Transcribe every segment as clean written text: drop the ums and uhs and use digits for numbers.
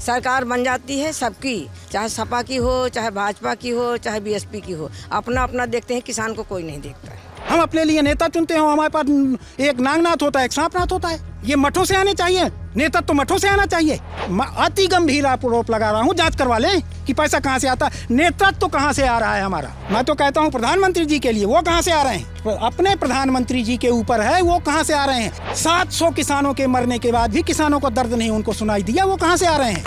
सरकार बन जाती है सबकी, चाहे सपा की हो, चाहे भाजपा की हो, चाहे बीएसपी की हो, अपना अपना देखते हैं, किसान को कोई नहीं देखता है। हम अपने लिए नेता चुनते हैं, हमारे पास एक नागनाथ होता है, एक सांपनाथ होता है। ये मठों से आने चाहिए, नेता तो मठों से आना चाहिए। अति गंभीर आरोप लगा रहा हूँ, जांच करवा लें कि पैसा कहाँ से आता है, नेतृत्व तो कहाँ से आ रहा है हमारा। मैं तो कहता हूँ प्रधानमंत्री जी के लिए, वो कहाँ से आ रहे हैं, अपने प्रधानमंत्री जी के ऊपर है, वो कहाँ से आ रहे हैं। 700 किसानों के मरने के बाद भी किसानों को दर्द नहीं उनको सुनाई दिया, वो कहाँ से आ रहे हैं।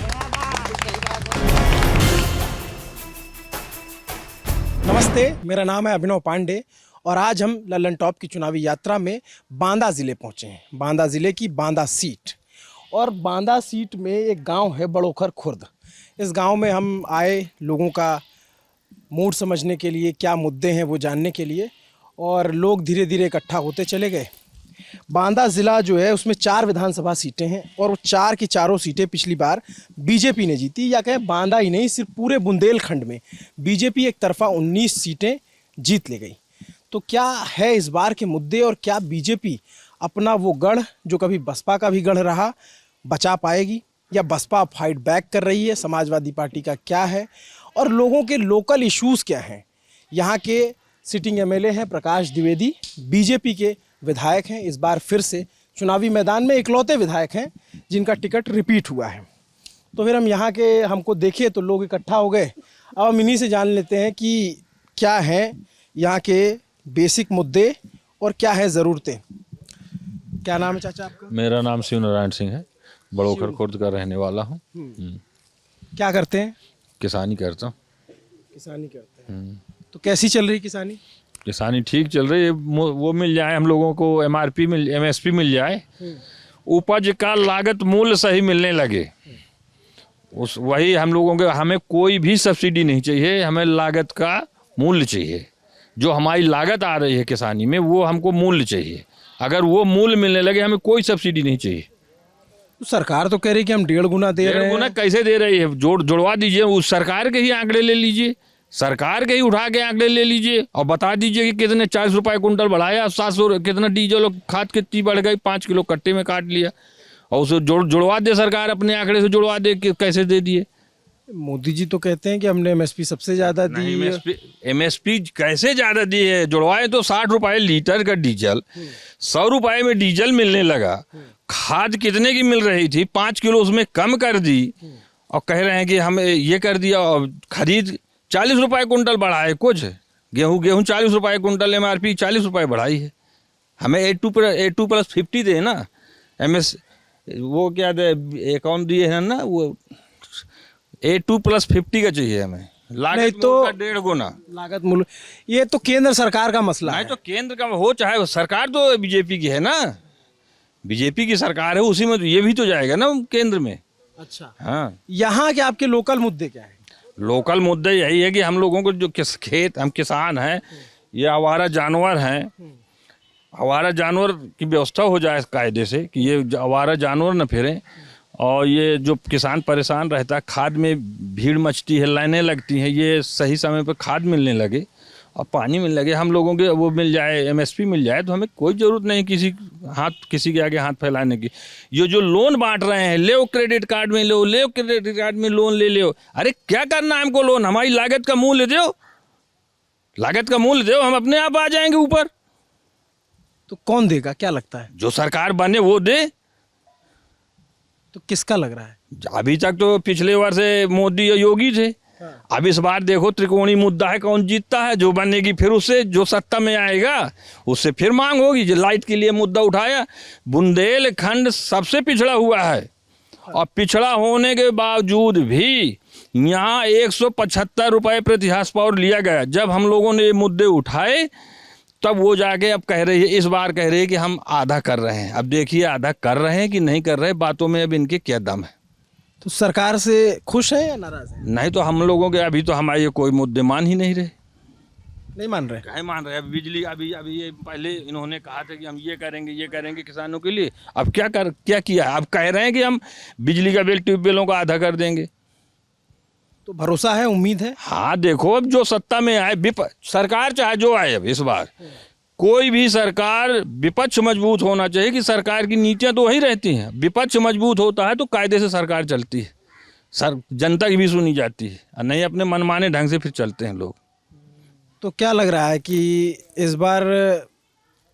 नमस्ते, मेरा नाम है अभिनव पांडे और आज हम लल्लन टॉप की चुनावी यात्रा में बांदा ज़िले पहुंचे हैं। बांदा ज़िले की बांदा सीट, और बांदा सीट में एक गांव है बड़ोखर खुर्द। इस गांव में हम आए लोगों का मूड समझने के लिए, क्या मुद्दे हैं वो जानने के लिए, और लोग धीरे धीरे इकट्ठा होते चले गए। बांदा ज़िला जो है उसमें 4 विधानसभा सीटें हैं और वो 4 की चारों सीटें पिछली बार बीजेपी ने जीती, या कहें बांदा ही नहीं, सिर्फ पूरे बुंदेलखंड में बीजेपी एक तरफा 19 सीटें जीत ले गई। तो क्या है इस बार के मुद्दे, और क्या बीजेपी अपना वो गढ़ जो कभी बसपा का भी गढ़ रहा बचा पाएगी, या बसपा फाइट बैक कर रही है। समाजवादी पार्टी का क्या है, और लोगों के लोकल इश्यूज़ क्या हैं। यहाँ के सिटिंग एमएलए हैं प्रकाश द्विवेदी, बीजेपी के विधायक हैं, इस बार फिर से चुनावी मैदान में इकलौते विधायक हैं जिनका टिकट रिपीट हुआ है। तो फिर हम यहाँ के हमको देखे तो लोग इकट्ठा हो गए। अब हम इन्हीं से जान लेते हैं कि क्या हैं यहाँ के बेसिक मुद्दे और क्या है ज़रूरतें। क्या नाम है चाचा आपका? मेरा नाम शिव नारायण सिंह है, बड़ोखर खुर्द का रहने वाला हूँ। क्या करते हैं? किसानी करता हूँ। किसानी करते हैं। तो कैसी चल रही किसानी? किसानी ठीक चल रही है। वो मिल जाए हम लोगों को, एमआरपी एमएसपी मिल जाए, उपज का लागत मूल्य सही मिलने लगे, उस वही हम लोगों के, हमें कोई भी सब्सिडी नहीं चाहिए, हमें लागत का मूल्य चाहिए। जो हमारी लागत आ रही है किसानी में वो हमको मूल्य चाहिए। अगर वो मूल्य मिलने लगे हमें कोई सब्सिडी नहीं चाहिए। तो सरकार तो कह रही है कि हम 1.5 गुना दे रहे हैं। 1.5 गुना कैसे दे रही है? जुड़वा दीजिए, उस सरकार के ही आंकड़े ले लीजिए, सरकार के ही उठा के आंकड़े ले लीजिए और बता दीजिए कि कितने 40 रुपये कुंटल बढ़ाया, 700 कितना डीजल और खाद कितनी बढ़ गई, 5 किलो कट्टे में काट लिया, और उसे जुड़वा दे सरकार, अपने आंकड़े से जुड़वा दे कि कैसे दे दिए। मोदी जी तो कहते हैं कि हमने एमएसपी सबसे ज्यादा दी। एमएसपी कैसे ज्यादा दी है? जुड़वाए तो 60 रुपये लीटर का डीजल, 100 रुपये में डीजल मिलने लगा। खाद कितने की मिल रही थी, 5 किलो उसमें कम कर दी, और कह रहे हैं कि हमें ये कर दिया। और खरीद 40 रुपये कुंटल बढ़ाए, कुछ गेहूँ 40 रुपये कुंटल, एमआरपी 40 रुपये बढ़ाई है। हमें A2+50 दे ना, एमएस वो क्या दे, अकाउंट दिए है ना, वो A2+50 का चाहिए हमें। लागत तो 1.5 गुना लागत मूल्य, ये तो केंद्र सरकार का मसला है। तो केंद्र का हो, चाहे सरकार तो बीजेपी की है ना, बीजेपी की सरकार है, उसी में तो ये भी तो जाएगा ना केंद्र में। अच्छा हाँ। यहाँ के आपके लोकल मुद्दे क्या है? लोकल मुद्दे यही है कि हम लोगों को जो खेत, हम किसान हैं, ये आवारा जानवर हैं, आवारा जानवर की व्यवस्था हो जाए कायदे से कि ये आवारा जानवर न फिरें, और ये जो किसान परेशान रहता है, खाद में भीड़ मचती है, लाइनें लगती हैं, ये सही समय पर खाद मिलने लगे और पानी मिलने लगे, हम लोगों के वो मिल जाए, एमएसपी मिल जाए, तो हमें कोई ज़रूरत नहीं किसी के आगे हाथ फैलाने की। ये जो लोन बांट रहे हैं, ले क्रेडिट कार्ड में लो, ले क्रेडिट कार्ड में लोन ले लो, अरे क्या करना है हमको लोन? हमारी लागत का मूल्य दो, लागत का मूल्य दो, हम अपने आप आ जाएंगे ऊपर। तो कौन देगा, क्या लगता है? जो सरकार बने वो दे। तो किसका लग रहा है? अभी तक तो पिछले वर्ष मोदी और योगी थे। अब इस बार देखो त्रिकोणीय मुद्दा है, कौन जीतता है। जो बनेगी फिर उससे, जो सत्ता में आएगा उससे फिर मांग होगी। जो लाइट के लिए मुद्दा उठाया, बुंदेलखंड सबसे पिछड़ा हुआ है, और पिछड़ा होने के बावजूद भी यहाँ 175 रुपये प्रति हाउस पावर लिया गया। जब हम लोगों ने ये मुद्दे उठाए तब वो जाके अब कह रही है, इस बार कह रही है कि हम आधा कर रहे हैं। अब देखिए आधा कर रहे हैं कि नहीं कर रहे, बातों में अब इनके क्या दम है। तो सरकार से खुश है या नाराज है? नहीं तो हम लोगों के अभी तो हमारे कोई मुद्दे मान ही नहीं रहे। नहीं मान रहे? क्या मान रहे? अब बिजली, अभी ये पहले इन्होंने कहा था कि हम ये करेंगे किसानों के लिए। अब क्या किया? अब कह रहे हैं कि हम बिजली का बिल, ट्यूबवेलों का आधा कर देंगे। तो भरोसा है, उम्मीद है? हाँ देखो, अब जो सत्ता में आए, सरकार चाहे जो आए, अब इस बार कोई भी सरकार, विपक्ष मजबूत होना चाहिए कि सरकार की नीतियां तो वही रहती हैं। विपक्ष मजबूत होता है तो कायदे से सरकार चलती है। सर जनता की भी सुनी जाती है, और नहीं अपने मनमाने ढंग से फिर चलते हैं लोग। तो क्या लग रहा है कि इस बार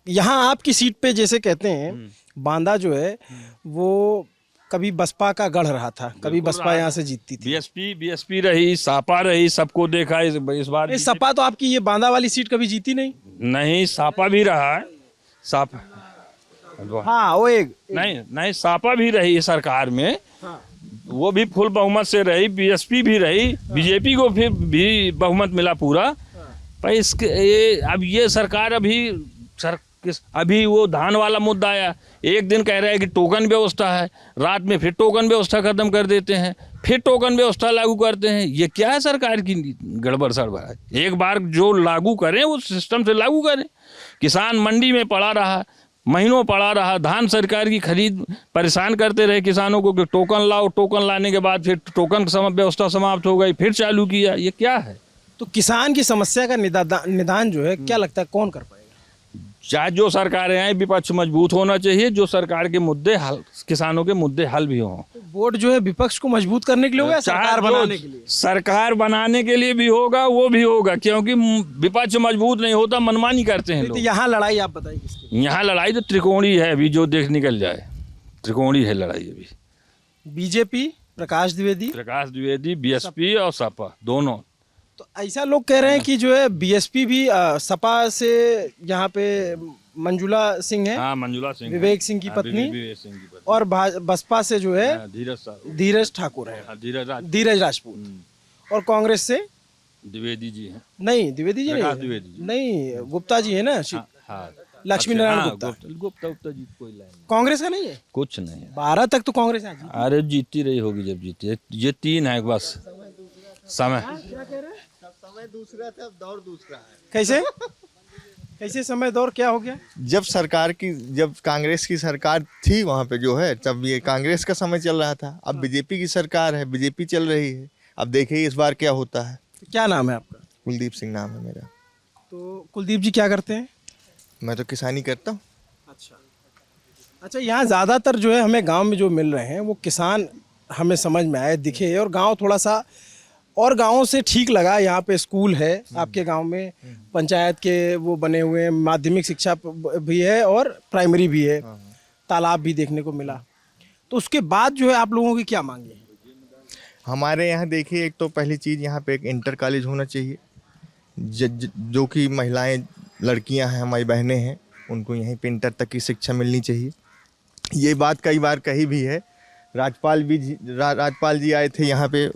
यहाँ आपकी सीट पे जैसे कहते हैं बांदा जो है वो कभी बसपा का गढ़ रहा था, कभी बसपा यहाँ से जीतती थी। बीएसपी रही, सापा रही, सबको देखा इस बार। ये सपा तो आपकी ये बांदा वाली सीट कभी जीती नहीं। नहीं, सापा भी रहा है, सापा हाँ वो एक नहीं सापा भी रही है सरकार में, वो भी फुल बहुमत से रही, बीएसपी भी रही, बीजेपी को फिर भी बहुमत मिला पूरा। पर इसके अब ये सरकार अभी वो धान वाला मुद्दा आया, एक दिन कह रहा है कि टोकन व्यवस्था है, रात में फिर टोकन व्यवस्था खत्म कर देते हैं, फिर टोकन व्यवस्था लागू करते हैं। ये क्या है सरकार की गड़बड़ सड़बड़ है। एक बार जो लागू करें वो सिस्टम से लागू करें। किसान मंडी में पड़ा रहा, महीनों पड़ा रहा, धान सरकार की खरीद परेशान करते रहे किसानों को कि टोकन लाओ, टोकन लाने के बाद फिर टोकन व्यवस्था समाप्त हो गई, फिर चालू किया। ये क्या है? तो किसान की समस्या का निदान जो है क्या लगता है कौन कर पाएगा? चाहे जो सरकारें आए, विपक्ष मजबूत होना चाहिए, जो सरकार के मुद्दे हल, किसानों के मुद्दे हल भी हों। तो वोट जो है विपक्ष को मजबूत करने के लिए होगा या सरकार बनाने के लिए? सरकार बनाने के लिए भी होगा, वो भी होगा, क्योंकि विपक्ष मजबूत नहीं होता, मनमानी करते हैं तो लोग। यहाँ लड़ाई आप बताइए किसकी? यहाँ लड़ाई तो त्रिकोणी है, अभी जो देख निकल जाए, त्रिकोणी है लड़ाई अभी। बीजेपी प्रकाश द्विवेदी, बीएसपी और सपा दोनों। तो ऐसा लोग कह रहे हैं कि जो है बीएसपी भी सपा से यहाँ पे मंजुला सिंह है, हाँ, मंजुला सिंह, विवेक सिंह की पत्नी, और बसपा से जो है धीरज ठाकुर है, धीरज राजपूत, और कांग्रेस से द्विवेदी जी हैं। नहीं, द्विवेदी जी नहीं, गुप्ता जी है ना, लक्ष्मी नारायण गुप्ता जी। कोई लाइन कांग्रेस का नहीं है, कुछ नहीं है। 12 तक तो कांग्रेस है। अरे जीती रही होगी जब जीती है, ये 3 है बस। समय दूसरा था, दौर दूसरा है। कैसे समय दौर क्या हो गया? जब कांग्रेस की सरकार थी वहाँ पे जो है, तब ये कांग्रेस का समय चल रहा था। अब बीजेपी की सरकार है, बीजेपी चल रही है। अब देखिए इस बार क्या होता है। क्या नाम है आपका? कुलदीप सिंह नाम है मेरा। तो कुलदीप जी क्या करते हैं? मैं तो किसानी करता हूँ। अच्छा, यहाँ ज़्यादातर जो है हमें गांव में जो मिल रहे हैं वो किसान हमें समझ में आए, दिखे, और गांव थोड़ा सा और गांवों से ठीक लगा। यहाँ पे स्कूल है आपके गांव में, पंचायत के वो बने हुए हैं, माध्यमिक शिक्षा भी है और प्राइमरी भी है, तालाब भी देखने को मिला। तो उसके बाद जो है आप लोगों की क्या मांगे? हमारे यहाँ देखिए, एक तो पहली चीज़ यहाँ पे एक इंटर कॉलेज होना चाहिए, जो कि महिलाएं, लड़कियां हैं, हमारी बहनें हैं, उनको यहीं पे इंटर तक की शिक्षा मिलनी चाहिए। ये बात कई बार कही भी है। राजपाल जी आए थे यहाँ पे,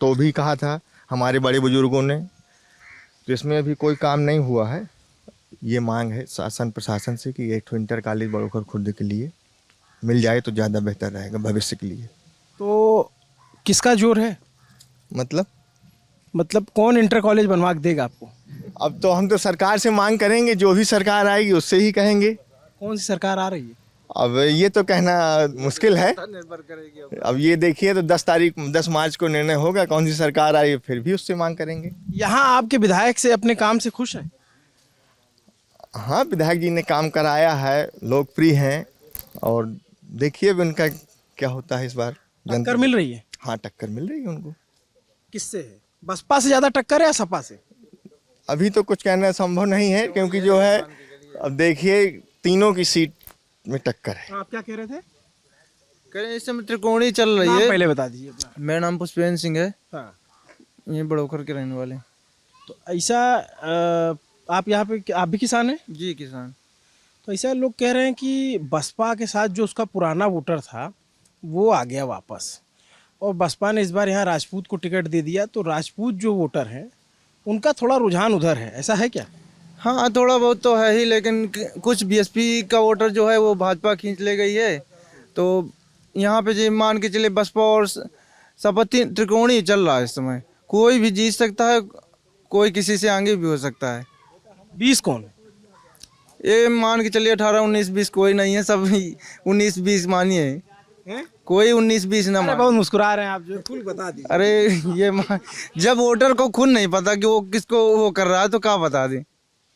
तो भी कहा था हमारे बड़े बुजुर्गों ने, तो इसमें अभी कोई काम नहीं हुआ है। ये मांग है शासन प्रशासन से कि एक इंटर कॉलेज बड़ोखर खुर्द के लिए मिल जाए तो ज़्यादा बेहतर रहेगा भविष्य के लिए। तो किसका जोर है? मतलब कौन इंटर कॉलेज बनवा के देगा आपको? अब तो हम तो सरकार से मांग करेंगे, जो भी सरकार आएगी उससे ही कहेंगे। कौन सी सरकार आ रही है? अब ये तो कहना मुश्किल है, निर्भर करेगी। अब ये देखिए तो 10 मार्च को निर्णय होगा कौन सी सरकार आई, फिर भी उससे मांग करेंगे। यहाँ आपके विधायक से अपने काम से खुश हैं? हाँ, विधायक जी ने काम कराया है, लोकप्रिय हैं, और देखिए अब उनका क्या होता है इस बार। टक्कर मिल रही है? हाँ, टक्कर मिल रही है उनको। किससे है? बसपा से ज़्यादा टक्कर है या सपा से? अभी तो कुछ कहना संभव नहीं है, क्योंकि जो है अब देखिए तीनों की सीट में टक्कर है। आप क्या कह रहे थे? करें इस समय त्रिकोणी चल रही है। पहले बता दीजिए अपना। मेरा नाम पुष्पेंद्र सिंह है। हाँ। ये बड़ोखर के रहने वाले। तो ऐसा आप यहाँ पे आप भी किसान हैं? जी, किसान। तो ऐसा लोग कह रहे हैं कि बसपा के साथ जो उसका पुराना वोटर था वो आ गया वापस, और बसपा ने इस बार यहाँ राजपूत को टिकट दे दिया, तो राजपूत जो वोटर हैं उनका थोड़ा रुझान उधर है, ऐसा है क्या? हाँ, थोड़ा बहुत तो है ही, लेकिन कुछ बीएसपी का वोटर जो है वो भाजपा खींच ले गई है। तो यहाँ पे जो मान के चले बसपा और सपा त्रिकोणी चल रहा है इस समय। कोई भी जीत सकता है, कोई किसी से आगे भी हो सकता है। 20 कौन? ये मान के चलिए 18, 19, 20 कोई नहीं है, सब 19, 20 मानिए। कोई 19, 20 ना मान। बहुत मुस्कुरा रहे हैं आप, जो खुद बता दीजिए। अरे ये जब वोटर को खुद नहीं पता कि वो किसको वो कर रहा है तो क्या बता दे।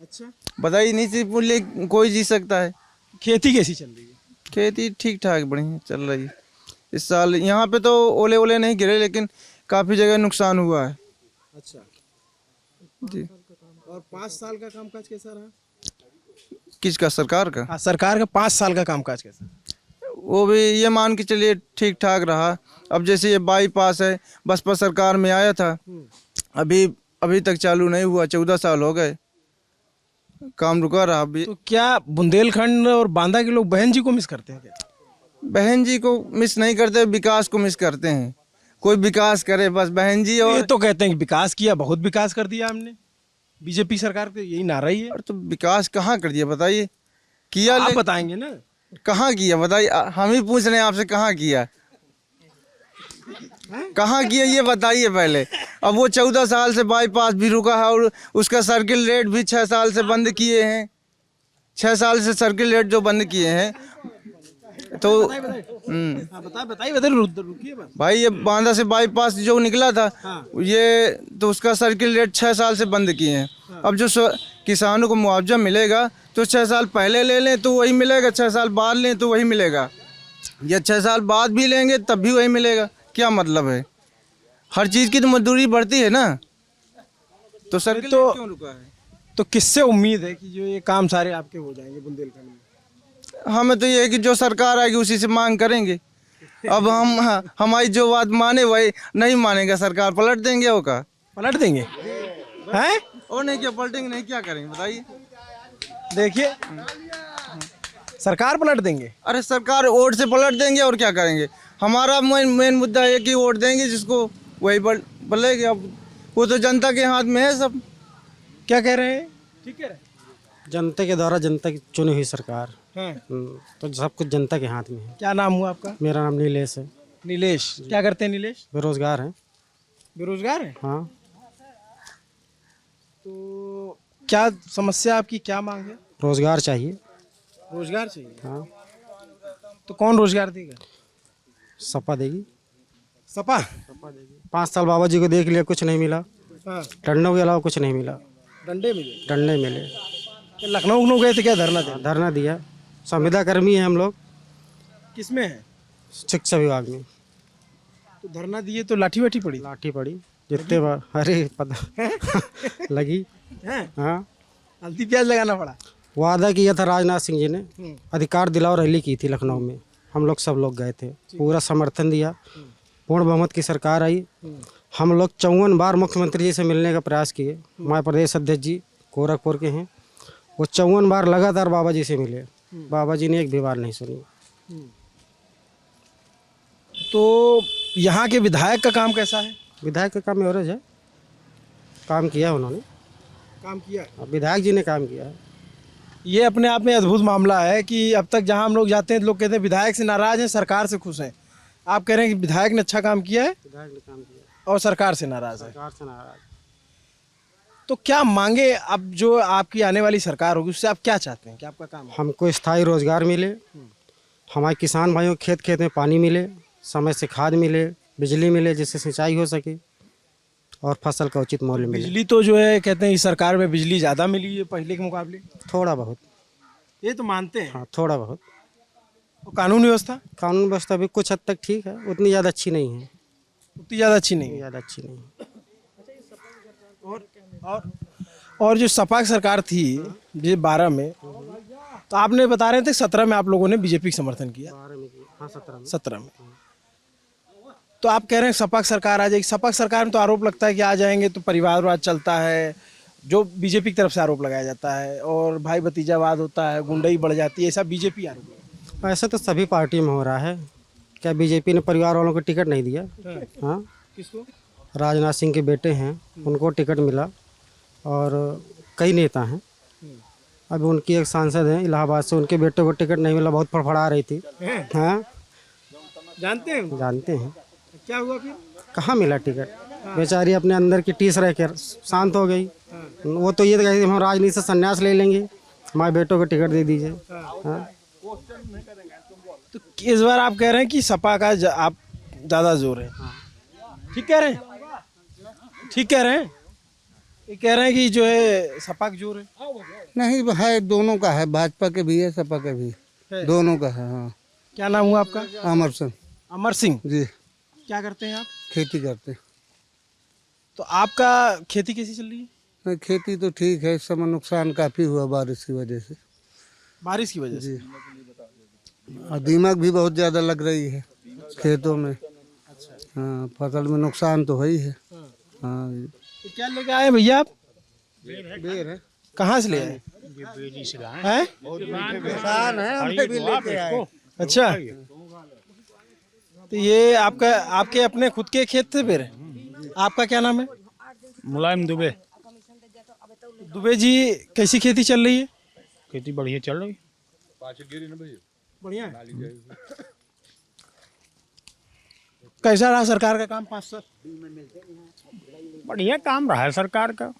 अच्छा, बताइए, नहीं सिर्फ बोले कोई जीत सकता है। खेती कैसी चल रही है? खेती ठीक ठाक बढ़िया चल रही है। इस साल यहाँ पे तो ओले ओले नहीं गिरे, लेकिन काफ़ी जगह नुकसान हुआ है अच्छा। जी। और 5 साल का कामकाज कैसा रहा? किसका? सरकार का? हाँ, सरकार का 5 साल का कामकाज कैसा? वो भी ये मान के चलिए ठीक ठाक रहा। अब जैसे ये बाईपास है, बसपा सरकार में आया था, अभी तक चालू नहीं हुआ, 14 साल हो गए, काम रुका रहा। अभी तो क्या बुंदेलखंड और बांदा के लोग बहन जी को मिस करते हैं क्या? बहन जी को मिस नहीं करते, विकास को मिस करते हैं। कोई विकास करे बस बहन जी। ये और तो कहते हैं कि विकास किया, बहुत विकास कर दिया हमने, बीजेपी सरकार का यही नारा ही है। और तो विकास कहाँ कर दिया बताइए? किया आप ले बताएंगे ना। कहाँ किया बताइए? हम ही पूछ रहे हैं आपसे, कहाँ किया? कहाँ किया ये बताइए पहले। अब वो 14 साल से बाईपास भी रुका है और उसका सर्किल रेट भी 6 साल से बंद किए हैं। 6 साल से सर्किल रेट जो बंद किए हैं, तो बताइए रुकिए बस। भाई ये बांदा से बाईपास जो निकला था, ये तो उसका सर्किल रेट 6 साल से बंद किए हैं। अब जो किसानों को मुआवजा मिलेगा तो 6 साल पहले ले लें तो वही मिलेगा, 6 साल बाद लें तो वही मिलेगा, या 6 साल बाद भी लेंगे तब भी वही मिलेगा। क्या मतलब है? हर चीज़ की तो मजदूरी बढ़ती है ना, तो सर्किल तो- रेट क्यों रुका है? तो किससे उम्मीद है कि जो ये काम सारे आपके हो जाएंगे बुंदेलखंड में? हमें तो ये है कि जो सरकार आएगी उसी से मांग करेंगे। अब हमारी जो बात माने वही नहीं मानेगा, सरकार पलट देंगे। वो का पलट देंगे हैं? और नहीं क्या पलटेंगे? नहीं क्या करेंगे बताइए? देखिए, सरकार पलट देंगे। अरे सरकार वोट से पलट देंगे और क्या करेंगे? हमारा मेन मुद्दा है कि वोट देंगे जिसको वही बोलेंगे। अब वो तो जनता के हाथ में है सब। क्या कह रहे हैं? ठीक है। जनता के द्वारा जनता की चुनी हुई सरकार, हैं? तो सब कुछ जनता के हाथ में है। क्या नाम हुआ आपका? मेरा नाम नीलेश है। नीलेश। क्या करते हैं नीलेश? बेरोजगार हैं। बेरोजगार है। हाँ, तो क्या समस्या आपकी, क्या मांग है? रोजगार चाहिए। रोजगार चाहिए। हाँ, तो कौन रोजगार देगा? सपा देगी। सपा। 5 साल बाबा जी को देख लिया, कुछ नहीं मिला। हाँ, डंडों के अलावा कुछ नहीं मिला। डंडे मिले। डंडे मिले। क्या लखनऊ गए थे क्या धरना देने? धरना दिया। संविदा कर्मी है हम लोग, किसमें है? शिक्षा विभाग में। तो धरना दिए तो लाठी वाठी पड़ी? लाठी पड़ी जितने बार। अरे पता लगी। हैं? हाँ, हल्दी प्याज लगाना पड़ा। वादा किया था राजनाथ सिंह जी ने, अधिकार दिलाओ रैली की थी लखनऊ में। हम लोग सब लोग गए थे, पूरा समर्थन दिया। पूर्ण बहुमत की सरकार आई। हम लोग 54 बार मुख्यमंत्री जी से मिलने का प्रयास किए। हमारे प्रदेश अध्यक्ष जी गोरखपुर के हैं, वो 54 बार लगातार बाबा जी से मिले। बाबा जी ने एक भी बार नहीं सुनी। तो यहाँ के विधायक का काम कैसा है? विधायक का काम एवरेज है, काम किया है उन्होंने। काम किया। अब विधायक जी ने काम किया है। ये अपने आप में अद्भुत मामला है कि अब तक जहाँ हम लोग जाते हैं लोग कहते हैं विधायक से नाराज हैं, सरकार से खुश हैं। आप कह रहे हैं कि विधायक ने अच्छा काम किया है विधायक ने काम किया, और सरकार से नाराज है। सरकार से नाराज। तो क्या मांगे अब जो आपकी आने वाली सरकार होगी उससे आप क्या चाहते हैं कि आपका काम है? हमको स्थायी रोजगार मिले, हमारे किसान भाइयों खेत खेत में पानी मिले, समय से खाद मिले, बिजली मिले जिससे सिंचाई हो सके और फसल का उचित मूल्य मिले। बिजली तो जो है कहते हैं इस सरकार में बिजली ज़्यादा मिली है पहले के मुकाबले। थोड़ा बहुत। ये तो मानते हैं। हाँ, थोड़ा बहुत। और कानून व्यवस्था कानून व्यवस्था भी कुछ हद तक ठीक है, उतनी ज़्यादा अच्छी नहीं है। उतनी ज़्यादा अच्छी नहीं है। ज़्यादा अच्छी नहीं है। और जो सपा की सरकार थी ये 12 में, तो आपने बता रहे थे 17 में आप लोगों ने बीजेपी का समर्थन किया। 12 में किया। हाँ, 17 में। 17 में। तो आप कह रहे हैं सपा की सरकार आ जाएगी। सपा की सरकार में तो आरोप लगता है कि आ जाएंगे तो परिवारवाद चलता है, जो बीजेपी की तरफ से आरोप लगाया जाता है, और भाई भतीजावाद होता है, गुंडई बढ़ जाती है, ऐसा बीजेपी आरोप लगाया। ऐसा तो सभी पार्टी में हो रहा है। क्या बीजेपी ने परिवार वालों को टिकट नहीं दिया? हाँ, किसको? राजनाथ सिंह के बेटे हैं, उनको टिकट मिला, और कई नेता हैं। अभी उनकी एक सांसद हैं इलाहाबाद से, उनके बेटे को टिकट नहीं मिला, बहुत फड़फड़ा रही थी। हाँ, जानते हैं जानते हैं। क्या हुआ फिर? कहाँ मिला टिकट? बेचारी अपने अंदर की टीस रह कर शांत हो गई। वो तो ये कहती हम राजनीति से संन्यास ले लेंगे, हमारे बेटों को टिकट दे दीजिए। हाँ, तो इस बार आप कह रहे हैं कि सपा का आप ज़्यादा जोर है। ठीक कह रहे हैं? ठीक कह रहे हैं? ये कह रहे हैं कि जो है सपा का जोर है। नहीं है, दोनों का है, भाजपा के भी है, सपा के भी, दोनों का है। हाँ। क्या नाम हुआ आपका? अमर सिंह। अमर सिंह, जी क्या करते हैं आप? खेती करते हैं। तो आपका खेती कैसी चल रही है? नहीं, खेती तो ठीक है, इस समय नुकसान काफ़ी हुआ बारिश की वजह से। बारिश की वजह से? और दीमक भी बहुत ज़्यादा लग रही है खेतों में। हाँ, फसल में नुकसान तो है ही है। हाँ, तो क्या लेके आए भैया आप? बेर है। कहाँ से ले आए? हैं? किसान है, हमें भी लेके आए। अच्छा, तो ये आपके अपने खुद के खेत थे फिर? आपका क्या नाम है? मुलायम दुबे। दुबे जी, कैसी खेती चल रही है? खेती बढ़िया चल रही। बढ़िया है। कैसा रहा सरकार का काम 5 साल? बढ़िया काम रहा है सरकार का।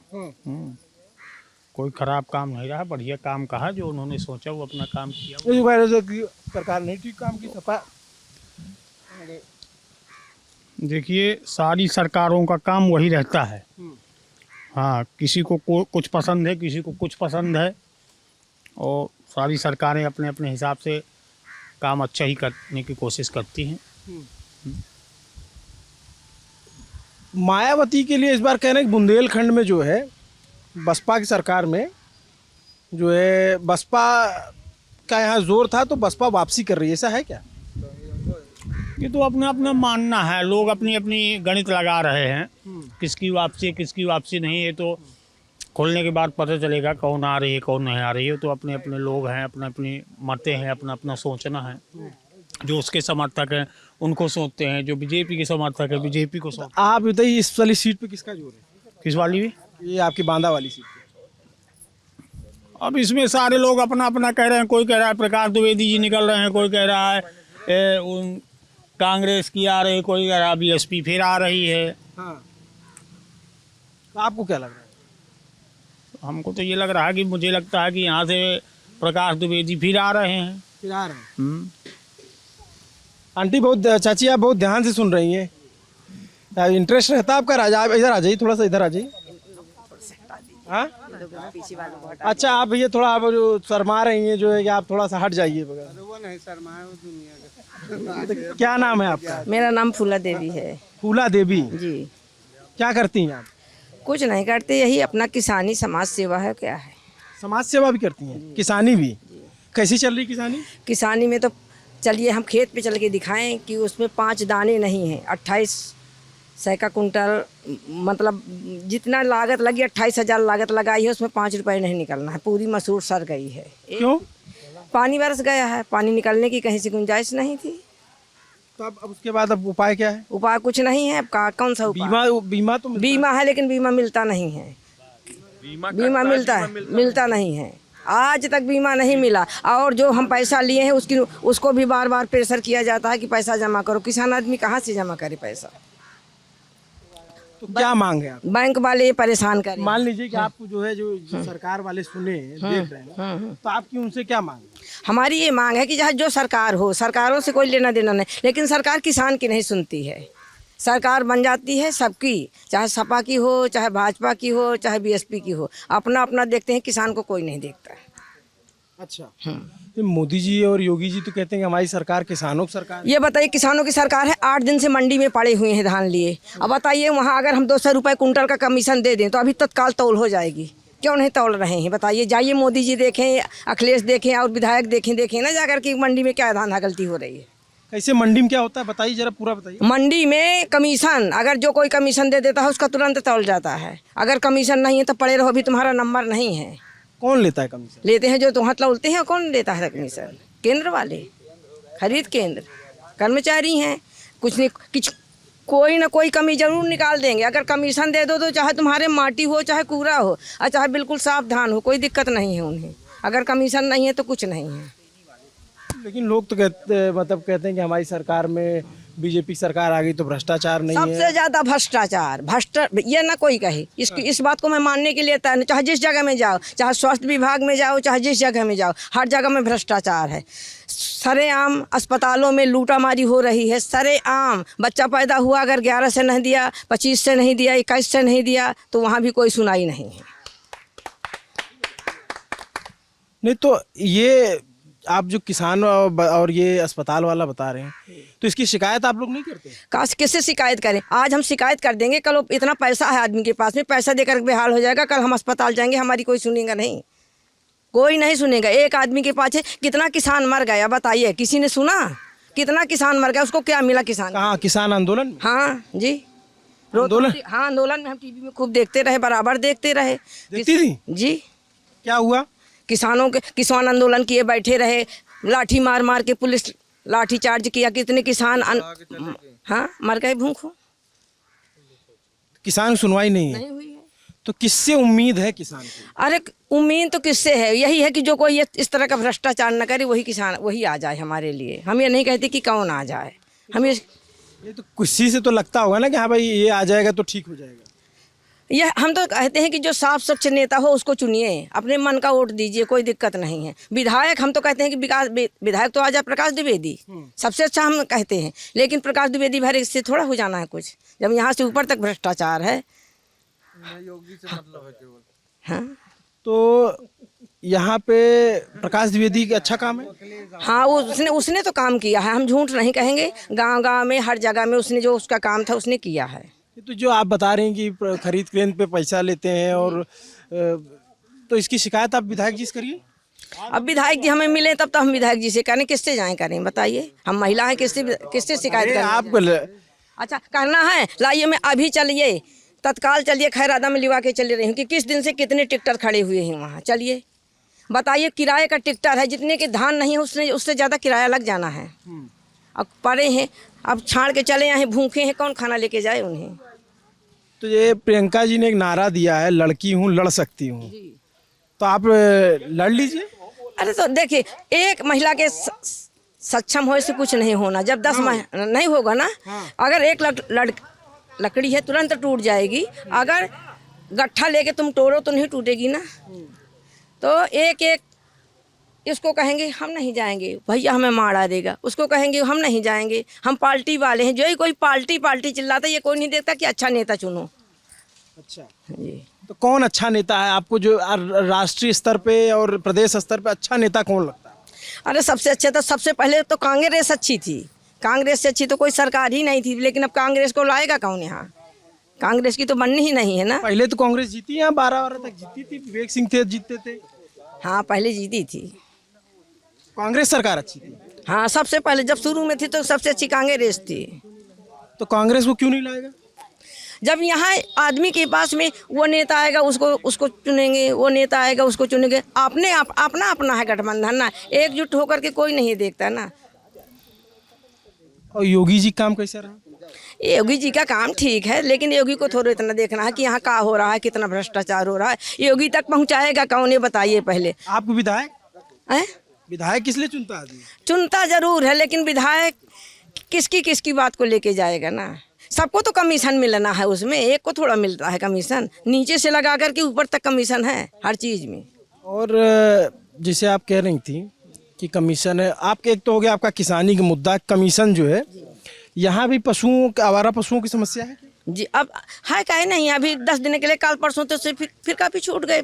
कोई खराब काम नहीं रहा, बढ़िया काम कहा जो उन्होंने सोचा वो अपना काम किया। इस वजह से कि सरकार नहीं ठीक काम की सपा। देखिए, सारी सरकारों का काम वही रहता है। हाँ, किसी को कुछ पसंद है, किसी को कुछ पसंद है, और सारी सरकारें अपने अपने हिसाब से काम अच्छा ही करने की कोशिश करती हैं। मायावती के लिए इस बार कह रहे हैं कि बुंदेलखंड में जो है बसपा की सरकार में जो है बसपा का यहाँ जोर था, तो बसपा वापसी कर रही है, ऐसा है क्या? ये तो अपना अपना मानना है, लोग अपनी अपनी गणित लगा रहे हैं, किसकी वापसी किसकी वापसी नहीं। ये तो खोलने के बाद पता चलेगा कौन आ रही है कौन नहीं आ रही है। तो अपने अपने लोग हैं, अपने अपनी मतें हैं, अपना अपना सोचना है। जो उसके समर्थक हैं उनको सोचते हैं, जो बीजेपी के समर्थक है बीजेपी को सोचते आप बताइए, इस वाली सीट पे किसका जोर है? हैं। किस वाली भी? ये आपकी बांदा वाली सीट पे। अब इसमें सारे लोग अपना अपना कह रहे हैं। कोई कह रहा है प्रकाश द्विवेदी जी निकल रहे हैं, कोई कह रहा है उन कांग्रेस की आ रही है, कोई कह रहा है बीएसपी फिर आ रही है। हाँ, तो आपको क्या लग रहा है? हमको तो ये लग रहा है कि मुझे लगता है कि यहाँ से प्रकाश द्विवेदी फिर आ रहे हैं। फिर आ रहे हैं। आंटी बहुत, चाची आप बहुत ध्यान से सुन रही हैं। इंटरेस्ट रहता है आपका? राजा, आप इधर आ जाइए, थोड़ा सा इधर आ जाइए। हाँ, अच्छा, आप भैया थोड़ा आप जो शर्मा रही हैं, जो है कि आप थोड़ा सा हट जाइए बगैर। वो नहीं शर्माए, वो दुनिया का। क्या नाम है आपका? मेरा नाम फूला देवी है। फूला देवी जी। क्या करती हैं आप? कुछ नहीं करते, यही अपना किसानी समाज सेवा है। क्या है? समाज सेवा भी करती हैं, किसानी भी? कैसी चल रही किसानी? किसानी में तो चलिए हम खेत पे चल के दिखाएं कि उसमें 5 दाने नहीं हैं। 28 सौ का कुंटल, मतलब जितना लागत लगी 28,000 लागत लगाई है, उसमें 5 रुपए नहीं निकलना है। पूरी मसूर सर गई है। क्यों? पानी बरस गया है, पानी निकलने की कहीं से गुंजाइश नहीं थी। तो अब उसके बाद अब उपाय क्या है? उपाय कुछ नहीं है। अब कौन सा उपाय? बीमा तो बीमा है, लेकिन बीमा मिलता नहीं है। बीमा मिलता नहीं है। आज तक बीमा नहीं मिला। और जो हम पैसा लिए हैं उसको भी बार बार प्रेशर किया जाता है कि पैसा जमा करो। किसान आदमी कहाँ से जमा करे पैसा? तो क्या मांग है आप? बैंक वाले परेशान करें। मान लीजिए कि आपको जो है जो सरकार वाले सुने देख रहे हैं, तो आपकी उनसे क्या मांग है? हमारी ये मांग है कि चाहे जो सरकार हो, सरकारों से कोई लेना देना नहीं, लेकिन सरकार किसान की नहीं सुनती है। सरकार बन जाती है सबकी, चाहे सपा की हो, चाहे भाजपा की हो, चाहे बीएसपी की हो। अपना अपना देखते हैं, किसान को कोई नहीं देखता। अच्छा, तो मोदी जी और योगी जी तो कहते हैं कि हमारी सरकार किसानों की सरकार। ये बताइए, किसानों की सरकार है, 8 दिन से मंडी में पड़े हुए हैं धान लिए। अब बताइए, वहाँ अगर हम 200 रुपये कुंटल का कमीशन दे दें तो अभी तत्काल तौल हो जाएगी। क्यों नहीं तौल रहे हैं? बताइए, जाइए मोदी जी देखें, अखिलेश देखें और विधायक देखें ना जाकर कि मंडी में क्या धांधा गलती हो रही है। कैसे मंडी में क्या होता है बताइए, जरा पूरा बताइए। मंडी में कमीशन, अगर जो कोई कमीशन दे देता है उसका तुरंत तौल जाता है। अगर कमीशन नहीं है तो पड़े रहो, अभी तुम्हारा नंबर नहीं है। कौन लेता है कमीशन? लेते हैं जो तुम हाथ तौलते हैं। कौन लेता है कमीशन? केंद्र वाले, खरीद केंद्र, कर्मचारी हैं। कुछ नहीं, कोई ना कोई कमी जरूर निकाल देंगे। अगर कमीशन दे दो तो चाहे तुम्हारे माटी हो, चाहे कूड़ा हो, और चाहे बिल्कुल साफ धान हो, कोई दिक्कत नहीं है उन्हें। अगर कमीशन नहीं है तो कुछ नहीं है। लेकिन लोग तो कहते हैं कि हमारी सरकार में बीजेपी सरकार आ गई तो भ्रष्टाचार नहीं है। सबसे ज्यादा भ्रष्टाचार ये ना कोई कहे। इस बात को मैं मानने के लिए तैयार हूं। चाहे जिस जगह में जाओ, चाहे स्वास्थ्य विभाग में जाओ, चाहे जिस जगह में जाओ, हर जगह में भ्रष्टाचार है। सरेआम अस्पतालों में लूटामारी हो रही है। सरेआम बच्चा पैदा हुआ, अगर 11 से नहीं दिया, 25 से नहीं दिया, 21 से नहीं दिया, तो वहाँ भी कोई सुनाई नहीं है। नहीं तो ये आप जो किसान और ये अस्पताल वाला बता रहे हैं, तो इसकी शिकायत आप लोग नहीं करते? काश किससे शिकायत करें? आज हम शिकायत कर देंगे, कल इतना पैसा है आदमी के पास में, पैसा देकर बेहाल हो जाएगा, कल हम अस्पताल जाएंगे, हमारी कोई सुनेगा नहीं, कोई नहीं सुनेगा। एक आदमी के पास कितना किसान मर गया बताइए, किसी ने सुना? कितना किसान मर गया, उसको क्या मिला किसान? कहाँ किसान आंदोलन में? हाँ जी, आंदोलन? हाँ आंदोलन में हम टीवी में खूब देखते रहे, बराबर देखते रहे। देखती थी? जी। क्या हुआ? किसान आंदोलन किए बैठे रहे, लाठी मार मार के पुलिस लाठी चार्ज किया, कितने किसान हाँ मर गए भूखों। किसान सुनवाई नहीं है? नहीं हुई है। तो किससे उम्मीद है किसान को? अरे उम्मीद तो किससे है, यही है कि जो कोई इस तरह का भ्रष्टाचार न करे, वही किसान वही आ जाए हमारे लिए। हम ये नहीं कहते कि कौन आ जाए, हम ये तो किसी से तो लगता होगा ना कि हाँ भाई ये आ जाएगा तो ठीक हो जाएगा। यह हम तो कहते हैं कि जो साफ स्वच्छ नेता हो उसको चुनिए, अपने मन का वोट दीजिए, कोई दिक्कत नहीं है। विधायक हम तो कहते हैं कि विधायक तो आ जाए प्रकाश द्विवेदी, सबसे अच्छा हम कहते हैं, लेकिन प्रकाश द्विवेदी भर इससे थोड़ा हो जाना है कुछ, जब यहाँ से ऊपर तक भ्रष्टाचार है। योगी से मतलब है केवल। हाँ तो यहाँ पे प्रकाश द्विवेदी का अच्छा काम है? हाँ, उसने तो काम किया है, हम झूठ नहीं कहेंगे। गांव-गांव में हर जगह में उसने जो उसका काम था उसने किया है। तो जो आप बता रहे हैं कि खरीद केंद्र पे पैसा लेते हैं और तो इसकी शिकायत आप विधायक जी से करिए। अब विधायक जी हमें मिले तब तो हम विधायक जी से करें, किससे जाएं करें बताइए? हम महिला हैं, किससे शिकायत करें? आप अच्छा करना है, लाइए मैं अभी चलिए, तत्काल चलिए, खैरादा में लिवा के चले रही हूँ कि किस दिन से कितने टिकटर खड़े हुए हैं वहाँ। चलिए बताइए, किराए का टिकटर है, जितने के धान नहीं है उससे ज़्यादा किराया लग जाना है। अब पड़े हैं, अब छाड़ के चले आए, भूखे हैं, कौन खाना लेके जाए उन्हें? तो ये प्रियंका जी ने एक नारा दिया है, लड़की हूँ लड़ सकती हूँ, तो आप लड़ लीजिए। अरे तो देखिए, एक महिला के सक्षम होने से कुछ नहीं होना, जब 10 नहीं होगा ना। अगर एक लकड़ी है तुरंत टूट जाएगी, अगर गट्ठा लेके तुम तोड़ो तो नहीं टूटेगी ना। तो एक इसको कहेंगे हम नहीं जाएंगे, भैया हमें मारा देगा, उसको कहेंगे हम नहीं जाएंगे, हम पार्टी वाले हैं। जो ही कोई पार्टी चिल्लाता है, ये कोई नहीं देखता कि अच्छा नेता चुनो। अच्छा जी, तो कौन अच्छा नेता है आपको, जो राष्ट्रीय स्तर पे और प्रदेश स्तर पे अच्छा नेता कौन लगता है? अरे सबसे अच्छा तो सबसे पहले तो कांग्रेस अच्छी थी, कांग्रेस से अच्छी तो कोई सरकार ही नहीं थी। लेकिन अब कांग्रेस को लाएगा कौन यहाँ? कांग्रेस की तो बननी ही नहीं है ना। पहले तो कांग्रेस जीती है, 12 तक जीती थी, विवेक सिंह थे जीतते थे। हाँ पहले जीती थी, कांग्रेस सरकार अच्छी थी। हाँ सबसे पहले जब शुरू में थी तो सबसे अच्छी कांग्रेस थी। तो कांग्रेस को क्यों नहीं लाएगा? जब यहाँ आदमी के पास में वो नेता आएगा उसको चुनेंगे, वो नेता आएगा उसको चुनेंगे। अपना है गठबंधन ना, एकजुट होकर के कोई नहीं देखता ना। और योगी जी काम कैसा रहा? योगी जी का काम ठीक है, लेकिन योगी को थोड़ा इतना देखना है कि यहाँ क्या हो रहा है, कितना भ्रष्टाचार हो रहा है। योगी तक पहुँचाएगा कौन, ये बताइए पहले। आपको विधायक हैं? विधायक किस लिए चुनता आदमी? चुनता जरूर है, लेकिन विधायक किसकी बात को लेके जाएगा ना। सबको तो कमीशन मिलना है उसमें, एक को थोड़ा मिलता है कमीशन, नीचे से लगा करके ऊपर तक कमीशन है हर चीज़ में। और जैसे आप कह रही थी कि कमीशन है, आपके एक तो हो गया आपका किसानी का मुद्दा, कमीशन जो है, यहाँ भी आवारा पशुओं की समस्या है जी। अब है काहे नहीं, अभी 10 दिन के लिए कल परसों तो फिर काफ़ी छूट गए।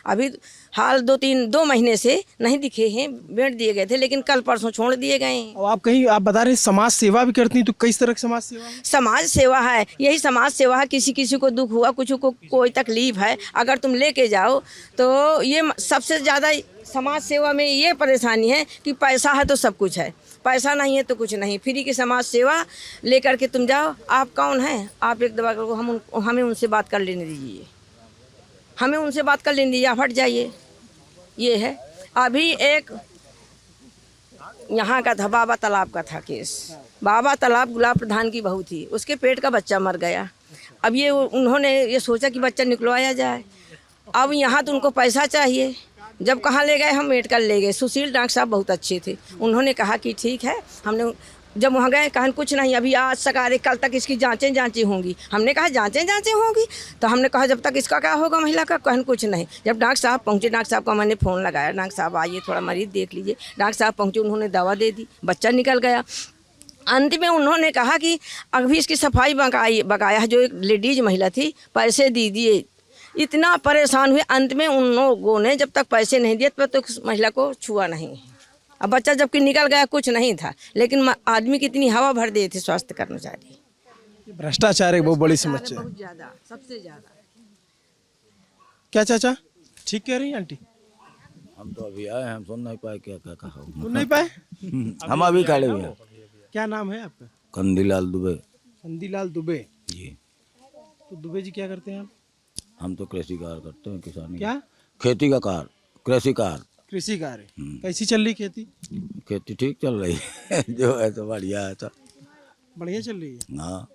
अभी हाल 2 महीने से नहीं दिखे हैं, बेच दिए गए थे, लेकिन कल परसों छोड़ दिए गए हैं। और आप बता रहे हैं समाज सेवा भी करती हैं, तो किस तरह की समाज सेवा है? समाज सेवा है, यही समाज सेवा है। किसी को दुख हुआ, कुछ को कोई तकलीफ है, अगर तुम लेके जाओ तो ये सबसे ज़्यादा समाज सेवा में ये परेशानी है कि पैसा है तो सब कुछ है, पैसा नहीं है तो कुछ नहीं। फ्री की समाज सेवा लेकर के तुम जाओ। आप कौन हैं? आप एक दबा करो, हमें उनसे बात कर लेने दीजिए, हमें उनसे बात कर लेने दीजिए, आप हट जाइए। ये है। अभी एक यहाँ का था, बाबा तालाब का था केस। बाबा तालाब गुलाब प्रधान की बहू थी, उसके पेट का बच्चा मर गया। अब उन्होंने ये सोचा कि बच्चा निकलवाया जाए। अब यहाँ तो उनको पैसा चाहिए। जब कहाँ ले गए, हम मेडिकल ले गए। सुशील डॉक्टर साहब बहुत अच्छे थे, उन्होंने कहा कि ठीक है। हमने जब वहाँ गए, कहा कुछ नहीं, अभी आज सकारे कल तक इसकी जांचें होंगी। हमने कहा जांचें होंगी, तो हमने कहा जब तक इसका क्या होगा महिला का, कहन कुछ नहीं। जब डॉक्टर साहब पहुँचे, डॉक्टर साहब को मैंने फ़ोन लगाया, डॉक्टर साहब आइए थोड़ा मरीज़ देख लीजिए। डॉक्टर साहब पहुँचे, उन्होंने दवा दे दी, बच्चा निकल गया। अंत में उन्होंने कहा कि अभी इसकी सफाई बकाया है, जो एक लेडीज महिला थी, पैसे दे दिए। इतना परेशान हुए, अंत में उन लोगों ने जब तक पैसे नहीं दिए तब तक उस महिला को छुआ नहीं। अब बच्चा जबकि निकल गया कुछ नहीं था, लेकिन आदमी की इतनी हवा भर दिए थे स्वास्थ्य कर्मचारी। भ्रष्टाचार एक बहुत बड़ी समस्या है। बहुत ज़्यादा, सबसे ज़्यादा। क्या चाचा ठीक कह रही हैं आंटी? हम तो अभी आए हैं, हम सुन नहीं पाए क्या क्या कहा। सुन नहीं पाए? हम अभी खड़े हुए हैं। क्या नाम है आपका? कंदीलाल दुबे कंदीलाल दुबे जी। तो दुबे जी क्या करते हैं आप? हम तो कृषि कार्य करते हैं, किसानी। क्या? खेती का कार्य, कृषि कार्य। कृषि कार्य। कैसी चल रही खेती? खेती ठीक चल रही है जो है तो बढ़िया है तो। बढ़िया चल रही है। हाँ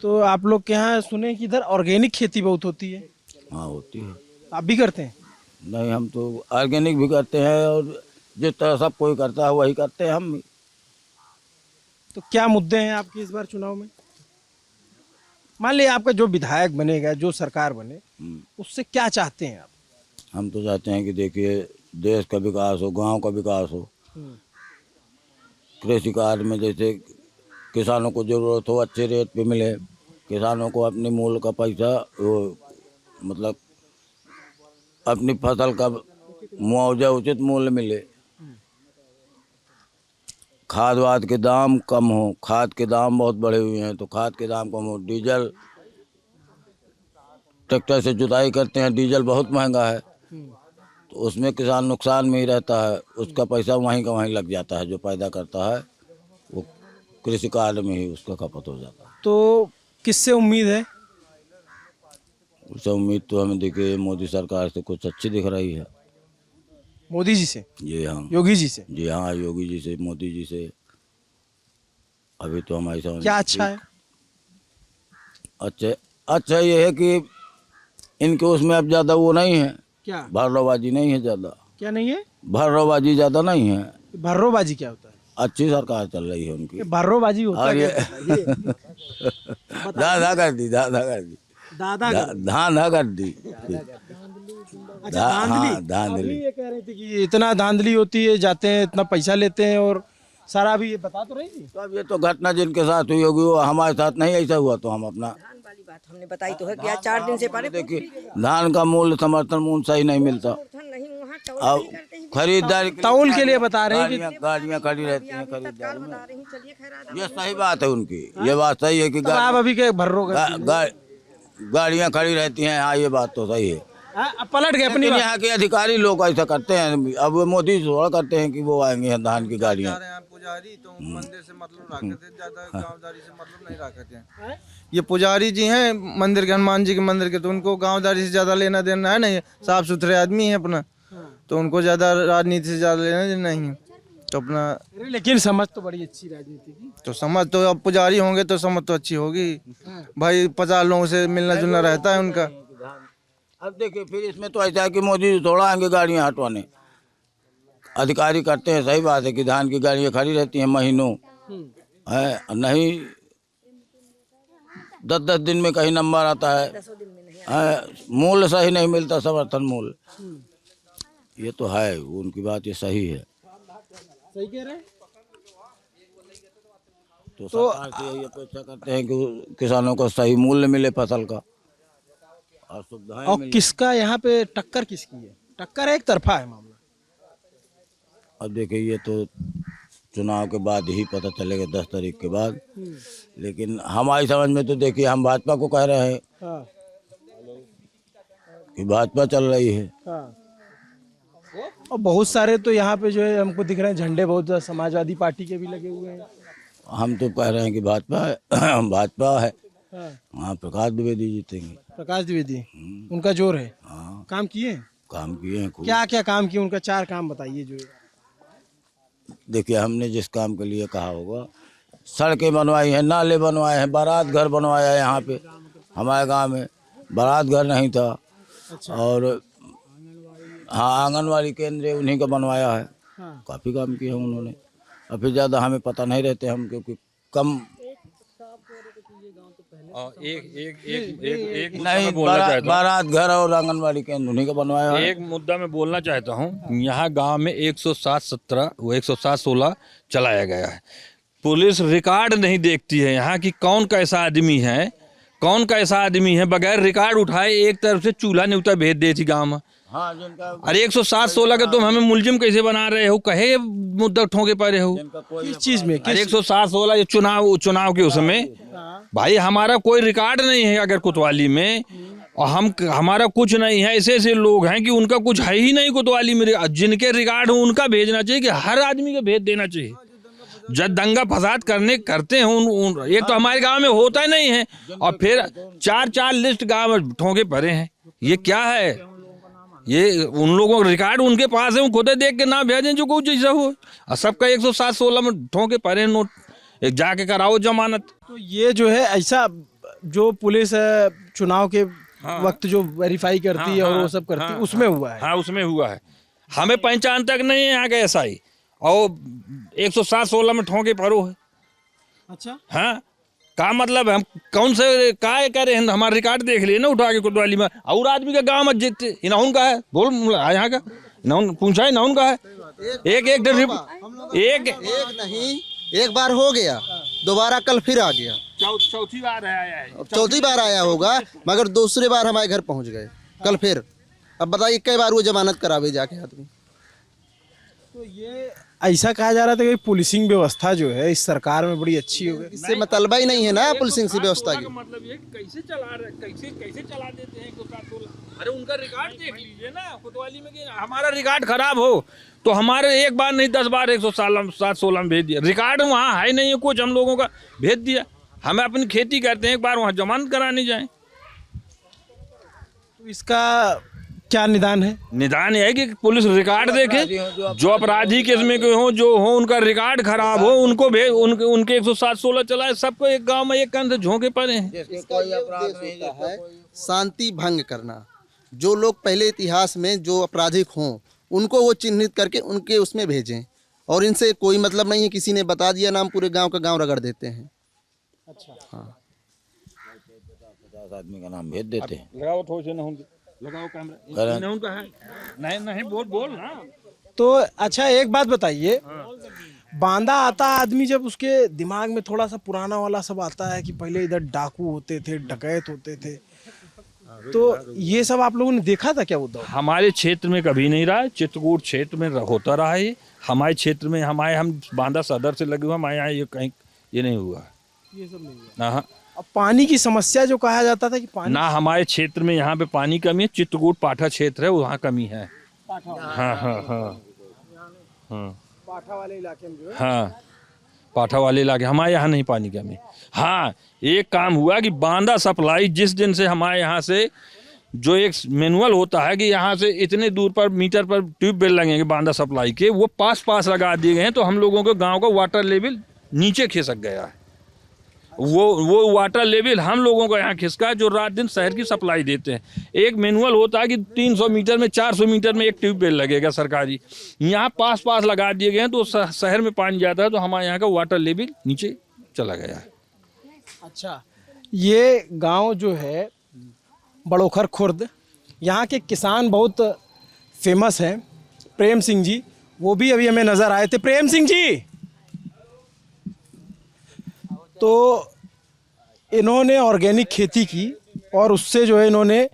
तो आप लोग के यहाँ सुने कि इधर ऑर्गेनिक खेती बहुत होती है। हाँ होती है। आप भी करते हैं? नहीं, हम तो ऑर्गेनिक भी करते हैं और जिस तरह सब कोई करता है वही करते हैं हम भी। तो क्या मुद्दे हैं आपके इस बार चुनाव में? मान लिया आपका जो विधायक बनेगा, जो सरकार बने, उससे क्या चाहते हैं आप? हम तो चाहते हैं कि देखिए देश का विकास हो, गांव का विकास हो। कृषि कार्य में जैसे किसानों को जरूरत हो अच्छे रेट पे मिले, किसानों को अपने मूल का पैसा मतलब अपनी फसल का मुआवजा उचित मूल्य मिले, खाद वाद के दाम कम हो। खाद के दाम बहुत बढ़े हुए हैं तो खाद के दाम कम हो। डीजल, ट्रैक्टर से जुताई करते हैं, डीजल बहुत महंगा है तो उसमें किसान नुकसान में ही रहता है, उसका पैसा वहीं का वहीं लग जाता है। जो पैदा करता है वो कृषि कार्य में ही उसका खपत हो जाता है। तो किससे उम्मीद है? उससे उम्मीद तो हमें देखिए मोदी सरकार से कुछ अच्छी दिख रही है। मोदी जी से? जी हाँ। योगी जी से? जी हाँ, योगी जी से, मोदी जी से। अभी तो हमारी समझ क्या अच्छा है? अच्छा ये है कि इनके उसमें अब ज़्यादा वो नहीं है, क्या? भर्रोबाजी नहीं है ज़्यादा। क्या नहीं है? भर्रोबाजी ज़्यादा नहीं है। भर्रोबाजी क्या होता है? अच्छी सरकार चल रही है उनकी। भर्रोबाजी होता और है ये क्या? दादा कर दी, दादा कर दी, दादा धांधा कर दी। अच्छा, धांधली। हाँ, धांधली। अभी ये कह रही थी कि इतना धांधली होती है, जाते हैं इतना पैसा लेते हैं और सारा भी ये बता तो रही थी। तो अब ये तो घटना जिनके साथ हुई होगी, वो हमारे साथ नहीं ऐसा हुआ तो हम अपना धान वाली बात हमने बताई तो है कि आज 4 दिन से पहले देखिए धान का मूल्य, समर्थन मूल्य सही नहीं मिलता। नहीं, वहाँ टोल अब नहीं करते हैं। खरीदारी तौल के लिए बता रहे हैं कि गाड़ियाँ खड़ी रहती हैं खरीदारी में। बता रही हूँ, चलिए खैर आधा ये सही बात है उनकी, ये बात सही है कि तब आप अभी के भर्रो गाड़ियाँ खड़ी रहती हैं। हाँ ये बात तो सही है। पलट गए अपनी लेकिन बात। यहाँ के अधिकारी लोग ऐसा करते हैं। अब वो मोदी थोड़ा करते हैं कि वो आएंगे धान की गाड़ियाँ। पुजारी तो मंदिर से मतलब रखते थे, ज्यादा गांवदारी से मतलब नहीं रखते हैं। ये पुजारी जी हैं मंदिर के, हनुमान जी के मंदिर के, तो उनको गांवदारी से ज्यादा लेना देना है नहीं। साफ सुथरे आदमी है अपना, तो उनको ज्यादा राजनीति से ज्यादा लेना देना नहीं है तो अपना। लेकिन समझ तो बड़ी अच्छी राजनीति की। तो समझ तो अब पुजारी होंगे तो समझ तो अच्छी होगी भाई। 50 लोगों से मिलना जुलना रहता है उनका। अब देखिए फिर इसमें तो ऐसा है कि मोदी जी थोड़ा आएंगे गाड़ियाँ हटवाने। अधिकारी करते हैं, सही बात है कि धान की गाड़ियाँ खड़ी रहती हैं महीनों, है नहीं 10-10 दिन में कहीं नंबर आता है, मूल्य सही नहीं मिलता, समर्थन मूल्य। ये तो है उनकी बात, ये सही है। सही कह रहे हैं। तो सरकार से यही अपेक्षा करते हैं कि किसानों को सही मूल्य मिले फसल का और सुविधाएं और मिले। किसका यहाँ पे टक्कर किसकी है? टक्कर एक तरफा है मामला। अब देखिए ये तो चुनाव के बाद ही पता चलेगा, 10 तारीख के बाद। लेकिन हमारी समझ में तो देखिए हम भाजपा को कह रहे हैं कि भाजपा चल रही है। और बहुत सारे तो यहाँ पे जो है हमको दिख रहे हैं झंडे, बहुत समाजवादी पार्टी के भी लगे हुए हैं। हम तो कह रहे हैं कि भाजपा है भाजपा है। हाँ, प्रकाश द्विवेदी जीतेंगे। प्रकाश द्विवेदी, उनका जोर है। हाँ, काम किए हैं? काम किए हैं खूब। क्या क्या काम किए? उनका 4 काम बताइए जो। देखिए हमने जिस काम के लिए कहा होगा, सड़कें बनवाई हैं, नाले बनवाए हैं, बारात घर बनवाया है। यहाँ पे हमारे गांव में बारात घर नहीं था। और हाँ, आंगनवाड़ी केंद्र उन्हीं का बनवाया है। काफ़ी काम किए हैं उन्होंने। और फिर ज़्यादा हमें पता नहीं रहते हम, क्योंकि कम एक नहीं, बारात घर और आंगनवाड़ी केंद्र उन्हीं का बनवाया है। एक मुद्दा मैं बोलना चाहता हूँ। यहाँ गांव में 107-17 वो 107-16 चलाया गया है। पुलिस रिकॉर्ड नहीं देखती है यहाँ की कौन कैसा आदमी है, कौन कैसा आदमी है। बगैर रिकॉर्ड उठाए एक तरफ से चूल्हा न्यूता भेज देती गाँव में। हाँ जिनका अरे 107-16 के तुम हमें मुलजिम कैसे बना रहे हो, कहे मुद्दा ठोके पा रहे हो। किस चीज में? अरे 107-16 ये चुनाव के उसमें भाई हमारा कोई रिकॉर्ड नहीं है अगर कोतवाली में, और हमारा कुछ नहीं है। ऐसे ऐसे लोग हैं कि उनका कुछ है ही नहीं कोतवाली में, जिनके रिकॉर्ड हो उनका भेजना चाहिए, कि हर आदमी का भेज देना चाहिए। जब दंगा फसाद करते हैं एक तो हमारे गांव में होता ही नहीं है, और फिर 4 लिस्ट गांव में ठोके पड़े हैं। ये क्या है? ये उन लोगों का रिकॉर्ड उनके पास है, वो खुद देख के ना भेजें जो कुछ जैसा हो। और सबका 107-16 में ठोके पड़े हैं नोट, एक जाके कराओ जमानत। तो ये जो है ऐसा जो पुलिस चुनाव के वक्त जो वेरीफाई करती है और वो सब करती है, उसमें हुआ है। हाँ उसमें हुआ है। हमें पहचान तक नहीं है यहाँ का एसआई, और 107-16 में ठोके पड़ो है। अच्छा, हाँ का मतलब हम कौन से काय करे हैं? हमारा रिकॉर्ड देख लिए ना उठा के कोतवाली में, और आदमी का गाँव मत जीतते। इनाउन का है बोल यहाँ का इनाउन पूछा है, इनाउन का है एक नहीं, एक बार हो गया, दोबारा कल फिर आ गया, चौथी बार आया है। चौथी बार आया होगा, मगर दूसरी बार हमारे घर पहुंच गए कल फिर। अब बताइए कई बार वो जमानत करावे जाके आदमी। तो ये ऐसा कहा जा रहा था कि पुलिसिंग व्यवस्था जो है इस सरकार में बड़ी अच्छी हो गई। इससे मतलब ही नहीं है ना पुलिसिंग की व्यवस्था की। मतलब ये कैसे चला रहे, कैसे चला देते हैं 107-16। अरे उनका रिकॉर्ड देख लीजिए ना कोतवाली में, कि हमारा रिकॉर्ड खराब हो तो हमारे एक बार नहीं 10 बार 107-16 में भेज दिया। रिकॉर्ड वहाँ है नहीं है कुछ, हम लोगों का भेज दिया। हमें अपनी खेती करते हैं, एक बार वहाँ जमानत कराने जाए। तो इसका क्या निदान है? निदान है कि पुलिस रिकॉर्ड देखे, जो अपराधी किस्म के हो, जो हो उनका रिकॉर्ड खराब हो, उनको भेज उनके 107-16 चलाए। सबको एक गांव में एक कंधे झोंके पड़े हैं। कोई अपराध नहीं होता है, शांति भंग करना। जो लोग पहले इतिहास में जो आपराधिक हों उनको वो चिन्हित करके उनके उसमें भेजें, और इनसे कोई मतलब नहीं है। किसी ने बता दिया नाम, पूरे गांव का गांव रगड़ देते हैं। अच्छा, हाँ 50 आदमी का नाम भेज देते हैं। लगाओ थोड़े से नहुन, लगाओ कैमरा। नहुन का है नहीं बोल ना। तो अच्छा एक बात बताइए, बांदा आता आदमी जब उसके दिमाग में थोड़ा सा पुराना वाला सब आता है कि पहले इधर डाकू होते थे, डकैत होते थे, तो ये सब आप लोगों ने देखा था क्या उधर? हमारे क्षेत्र में कभी नहीं रहा है, चित्रकूट क्षेत्र में होता रहा है। हमारे क्षेत्र में हम बांदा सदर से लगे हुए, हमारे यहाँ ये कहीं ये नहीं हुआ, ये सब नहीं हुआ। ना। अब पानी की समस्या जो कहा जाता था कि पानी ना हमारे क्षेत्र में यहाँ पे पानी कमी है। चित्रकूट पाठा क्षेत्र है, वहाँ कमी है। हाँ पाठा वाले इलाके में जो है। हाँ पाठा वाले इलाके, हमारे यहाँ नहीं पानी कमी। हाँ एक काम हुआ कि बांदा सप्लाई जिस दिन से हमारे यहाँ से जो एक मैनुअल होता है कि यहाँ से इतने दूर पर मीटर पर ट्यूबवेल लगेंगे बांदा सप्लाई के, वो पास लगा दिए गए हैं, तो हम लोगों के गांव का वाटर लेवल नीचे खिसक गया है। वो वाटर लेवल हम लोगों का यहाँ खिसका, जो रात दिन शहर की सप्लाई देते हैं। एक मैनुअल होता है कि 300 मीटर में 400 मीटर में एक ट्यूबवेल लगेगा सरकारी, यहाँ पास लगा दिए गए हैं, तो शहर में पानी जाता है, तो हमारे यहाँ का वाटर लेवल नीचे चला गया है। अच्छा, ये गांव जो है बड़ोखर खुर्द, यहाँ के किसान बहुत फेमस हैं, प्रेम सिंह जी, वो भी अभी हमें नज़र आए थे। प्रेम सिंह जी, तो इन्होंने ऑर्गेनिक खेती की और उससे जो है इन्होंने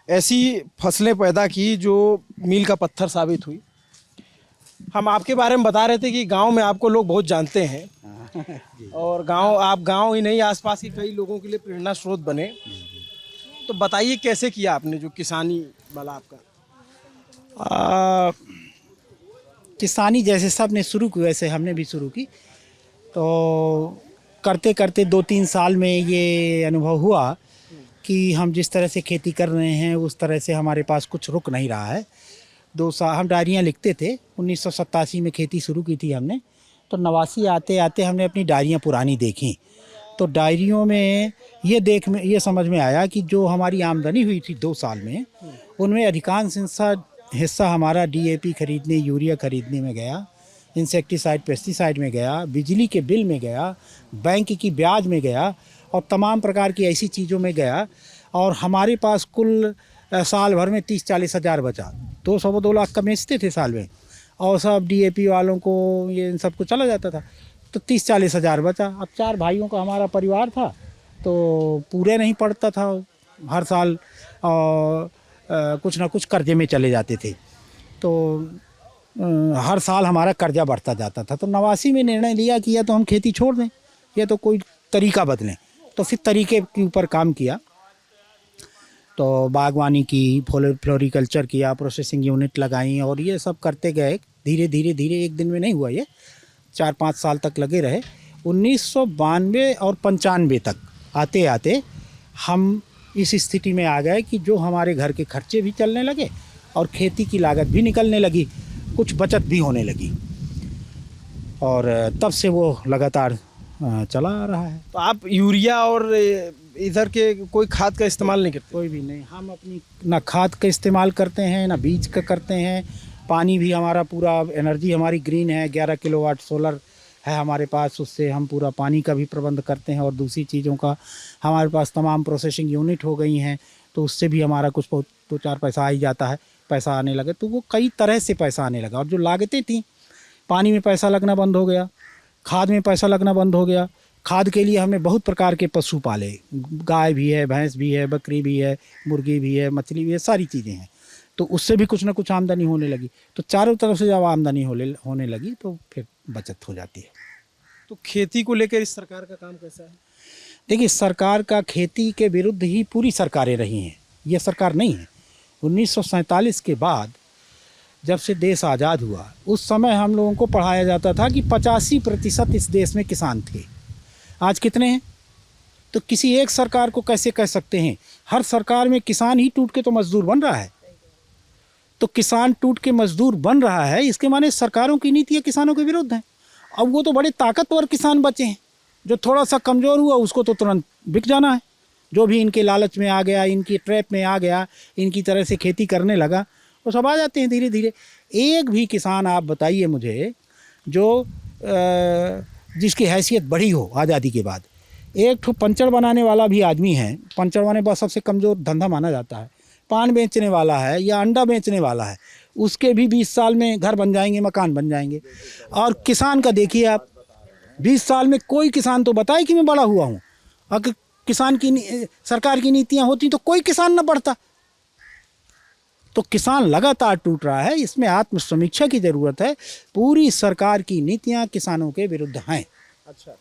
ऐसी फसलें पैदा की जो मील का पत्थर साबित हुई। हम आपके बारे में बता रहे थे कि गांव में आपको लोग बहुत जानते हैं और गांव ही नहीं आसपास के कई लोगों के लिए प्रेरणा स्रोत बने। तो बताइए कैसे किया आपने जो किसानी वाला आपका? किसानी जैसे सब ने शुरू की वैसे हमने भी शुरू की। तो करते करते 2-3 साल में ये अनुभव हुआ कि हम जिस तरह से खेती कर रहे हैं उस तरह से हमारे पास कुछ रुक नहीं रहा है। 2 साल हम डायरियाँ लिखते थे। 1987 में खेती शुरू की थी हमने, तो 89 आते आते हमने अपनी डायरियाँ पुरानी देखी। तो डायरियों में ये समझ में आया कि जो हमारी आमदनी हुई थी 2 साल में, उनमें अधिकांश हिस्सा हमारा DAP खरीदने, यूरिया खरीदने में गया, इंसेक्टिसाइड पेस्टिसाइड में गया, बिजली के बिल में गया, बैंक की ब्याज में गया और तमाम प्रकार की ऐसी चीज़ों में गया। और हमारे पास कुल साल भर में 30-40 हज़ार बचा। 2 लाख का बेचते थे साल में, और सब DAP वालों को ये इन सब को चला जाता था, तो 30-40 हज़ार बचा। अब 4 भाइयों का हमारा परिवार था, तो पूरे नहीं पड़ता था हर साल। और कुछ ना कुछ कर्जे में चले जाते थे। तो हर साल हमारा कर्जा बढ़ता जाता था। तो 89 में निर्णय लिया कि या तो हम खेती छोड़ दें या तो कोई तरीका बदलें। तो फिर तरीके के ऊपर काम किया। तो बागवानी की, फ्लोरिकल्चर किया, प्रोसेसिंग यूनिट लगाई और ये सब करते गए। धीरे धीरे धीरे एक दिन में नहीं हुआ, ये 4-5 साल तक लगे रहे। 1992 और 95 तक आते आते हम इस स्थिति में आ गए कि जो हमारे घर के खर्चे भी चलने लगे और खेती की लागत भी निकलने लगी, कुछ बचत भी होने लगी। और तब से वो लगातार चला आ रहा है। तो आप यूरिया और इधर के कोई खाद का इस्तेमाल नहीं करते? कोई भी नहीं। हम अपनी ना खाद का इस्तेमाल करते हैं ना बीज का करते हैं। पानी भी हमारा पूरा, एनर्जी हमारी ग्रीन है। 11 किलोवाट सोलर है हमारे पास, उससे हम पूरा पानी का भी प्रबंध करते हैं। और दूसरी चीज़ों का हमारे पास तमाम प्रोसेसिंग यूनिट हो गई हैं, तो उससे भी हमारा कुछ 2-4 पैसा आ ही जाता है। पैसा आने लगे तो वो कई तरह से पैसा आने लगा। और जो लागतें थी, पानी में पैसा लगना बंद हो गया, खाद में पैसा लगना बंद हो गया। खाद के लिए हमने बहुत प्रकार के पशु पाले, गाय भी है, भैंस भी है, बकरी भी है, मुर्गी भी है, मछली भी है, सारी चीज़ें हैं। तो उससे भी कुछ ना कुछ आमदनी होने लगी। तो चारों तरफ से जब आमदनी होने लगी तो फिर बचत हो जाती है। तो खेती को लेकर इस सरकार का काम कैसा है? देखिए, सरकार का खेती के विरुद्ध ही पूरी सरकारें रही हैं, ये सरकार नहीं है। 1947 के बाद जब से देश आज़ाद हुआ, उस समय हम लोगों को पढ़ाया जाता था कि 85% इस देश में किसान थे। आज कितने हैं? तो किसी एक सरकार को कैसे कह सकते हैं? हर सरकार में किसान ही टूट के तो मजदूर बन रहा है। तो किसान टूट के मजदूर बन रहा है, इसके माने सरकारों की नीतियाँ किसानों के विरुद्ध हैं। अब वो तो बड़े ताकतवर किसान बचे हैं, जो थोड़ा सा कमज़ोर हुआ उसको तो तुरंत बिक जाना है। जो भी इनके लालच में आ गया, इनकी ट्रैप में आ गया, इनकी तरह से खेती करने लगा, वो सब आ जाते हैं धीरे धीरे। एक भी किसान आप बताइए मुझे जो जिसकी हैसियत बढ़ी हो आज़ादी के बाद। एक ठो पंचर बनाने वाला भी आदमी है, पंचर बनाने का सबसे कमज़ोर धंधा माना जाता है। पान बेचने वाला है या अंडा बेचने वाला है, उसके भी 20 साल में घर बन जाएंगे, मकान बन जाएंगे। और किसान का देखिए आप, 20 साल में कोई किसान तो बताए कि मैं बड़ा हुआ हूँ। अगर किसान की सरकार की नीतियाँ होती तो कोई किसान ना बढ़ता। तो किसान लगातार टूट रहा है। इसमें आत्मसमीक्षा की ज़रूरत है। पूरी सरकार की नीतियाँ किसानों के विरुद्ध हैं। अच्छा,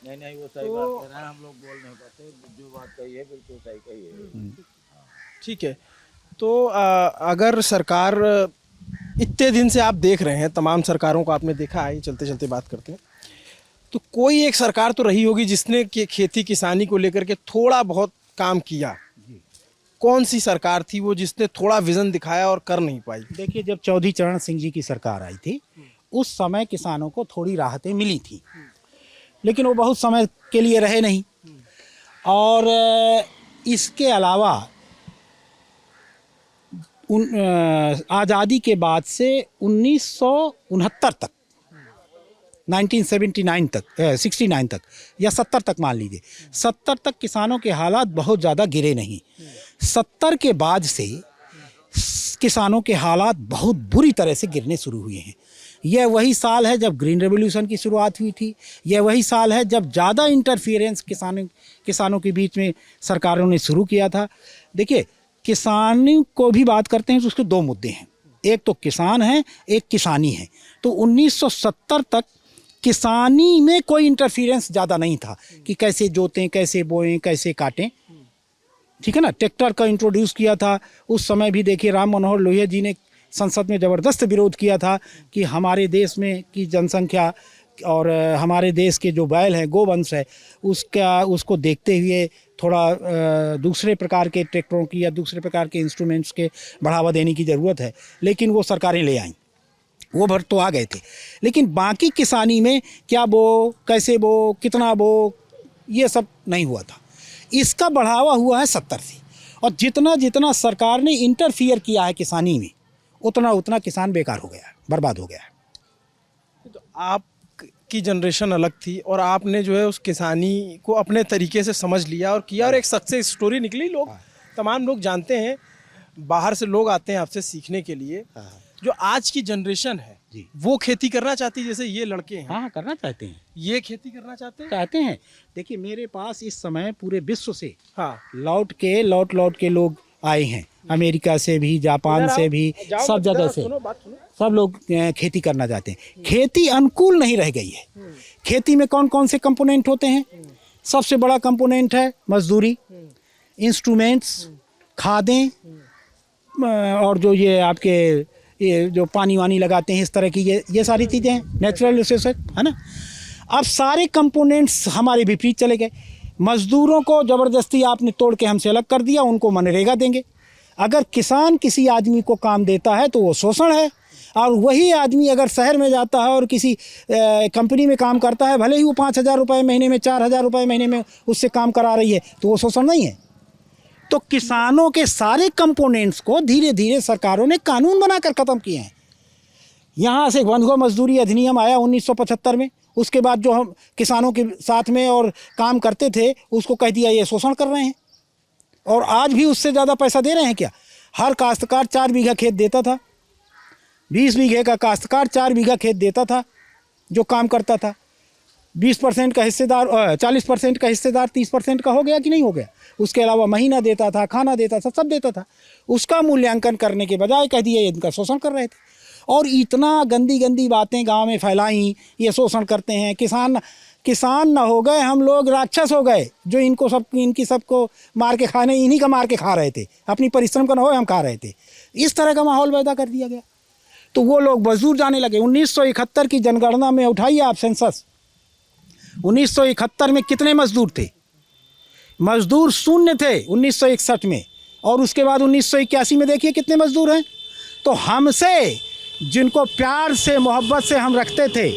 नहीं वो सही बात कह रहे हैं, हम लोग बोल नहीं पाते। जो बात कही है बिल्कुल सही कही है। ठीक है। तो अगर सरकार, इतने दिन से आप देख रहे हैं, तमाम सरकारों को आपने देखा है, चलते चलते बात करते हैं, तो कोई एक सरकार तो रही होगी जिसने खेती किसानी को लेकर के थोड़ा बहुत काम किया। कौन सी सरकार थी वो जिसने थोड़ा विजन दिखाया और कर नहीं पाई? देखिए, जब चौधरी चरण सिंह जी की सरकार आई थी, उस समय किसानों को थोड़ी राहतें मिली थी, लेकिन वो बहुत समय के लिए रहे नहीं। और इसके अलावा आज़ादी के बाद से 1969 तक, 1979 तक, 69 तक या 70 तक मान लीजिए, 70 तक किसानों के हालात बहुत ज़्यादा गिरे नहीं। 70 के बाद से किसानों के हालात बहुत बुरी तरह से गिरने शुरू हुए हैं। यह वही साल है जब ग्रीन रेवोल्यूशन की शुरुआत हुई थी। यह वही साल है जब ज़्यादा इंटरफियरेंस किसानों के बीच में सरकारों ने शुरू किया था। देखिए, किसानी को भी बात करते हैं तो उसके 2 मुद्दे हैं, एक तो किसान है, एक किसानी है। तो 1970 तक किसानी में कोई इंटरफियरेंस ज़्यादा नहीं था कि कैसे जोतें, कैसे बोएं, कैसे काटें, ठीक है ना। ट्रैक्टर का इंट्रोड्यूस किया था उस समय भी। देखिए, राम मनोहर लोहिया जी ने संसद में ज़बरदस्त विरोध किया था कि हमारे देश में की जनसंख्या और हमारे देश के जो बैल हैं, गोवंश है, उसको देखते हुए थोड़ा दूसरे प्रकार के ट्रैक्टरों की या दूसरे प्रकार के इंस्ट्रूमेंट्स के बढ़ावा देने की ज़रूरत है। लेकिन वो सरकारें ले आईं, वो भर तो आ गए थे। लेकिन बाकी किसानी में क्या बो, कैसे बो, कितना बो, ये सब नहीं हुआ था। इसका बढ़ावा हुआ है 70 से। और जितना जितना सरकार ने इंटरफियर किया है किसानी में, उतना उतना किसान बेकार हो गया है, बर्बाद हो गया है। तो आपकी जनरेशन अलग थी और आपने जो है उस किसानी को अपने तरीके से समझ लिया और किया, और एक सक्सेस स्टोरी निकली। लोग, तमाम लोग जानते हैं, बाहर से लोग आते हैं आपसे सीखने के लिए। जो आज की जनरेशन है वो खेती करना चाहती है, जैसे ये लड़के हैं। हाँ, करना चाहते हैं, ये खेती करना चाहते हैं। देखिए, मेरे पास इस समय पूरे विश्व से हाँ लौट के लोग आए हैं, अमेरिका से भी, जापान से भी, सब जगह से सब लोग खेती करना चाहते हैं। खेती अनुकूल नहीं रह गई है। खेती में कौन कौन से कंपोनेंट होते हैं? सबसे बड़ा कंपोनेंट है मजदूरी, इंस्ट्रूमेंट्स, खादें, और जो ये आपके ये जो पानी वानी लगाते हैं इस तरह की ये सारी चीज़ें हैं, नेचुरल रिसोर्सेज, है ना। अब सारे कंपोनेंट्स हमारे विपरीत चले गए। मजदूरों को ज़बरदस्ती आपने तोड़ के हमसे अलग कर दिया, उनको मनरेगा देंगे। अगर किसान किसी आदमी को काम देता है तो वो शोषण है, और वही आदमी अगर शहर में जाता है और किसी कंपनी में काम करता है, भले ही वो 5,000 रुपये महीने में, 4,000 रुपये महीने में उससे काम करा रही है, तो वो शोषण नहीं है। तो किसानों के सारे कंपोनेंट्स को धीरे धीरे सरकारों ने कानून बनाकर ख़त्म किए हैं। यहाँ से बंधुआ मजदूरी अधिनियम आया 1975 में, उसके बाद जो हम किसानों के साथ में और काम करते थे उसको कह दिया ये शोषण कर रहे हैं, और आज भी उससे ज़्यादा पैसा दे रहे हैं क्या? हर काश्तकार 4 बीघा खेत देता था, 20 बीघे का काश्तकार 4 बीघा खेत देता था जो काम करता था। 20% का हिस्सेदार, 40% का हिस्सेदार 30% का हो गया कि नहीं हो गया? उसके अलावा महीना देता था, खाना देता था, सब देता था। उसका मूल्यांकन करने के बजाय कह दिए इनका शोषण कर रहे थे, और इतना गंदी गंदी बातें गांव में फैलाई, ये शोषण करते हैं। किसान ना हो गए हम लोग, राक्षस हो गए, जो इनकी सबको मार के खाने, इन्हीं का मार के खा रहे थे, अपनी परिश्रम का ना हो हम खा रहे थे। इस तरह का माहौल पैदा कर दिया गया, तो वो लोग मजदूर जाने लगे। 1971 की जनगणना में उठाइए आप सेंसस, 1971 में कितने मजदूर थे? मजदूर शून्य थे 1961 में, और उसके बाद 1981 में देखिए कितने मजदूर हैं। तो हमसे, जिनको प्यार से मोहब्बत से हम रखते थे,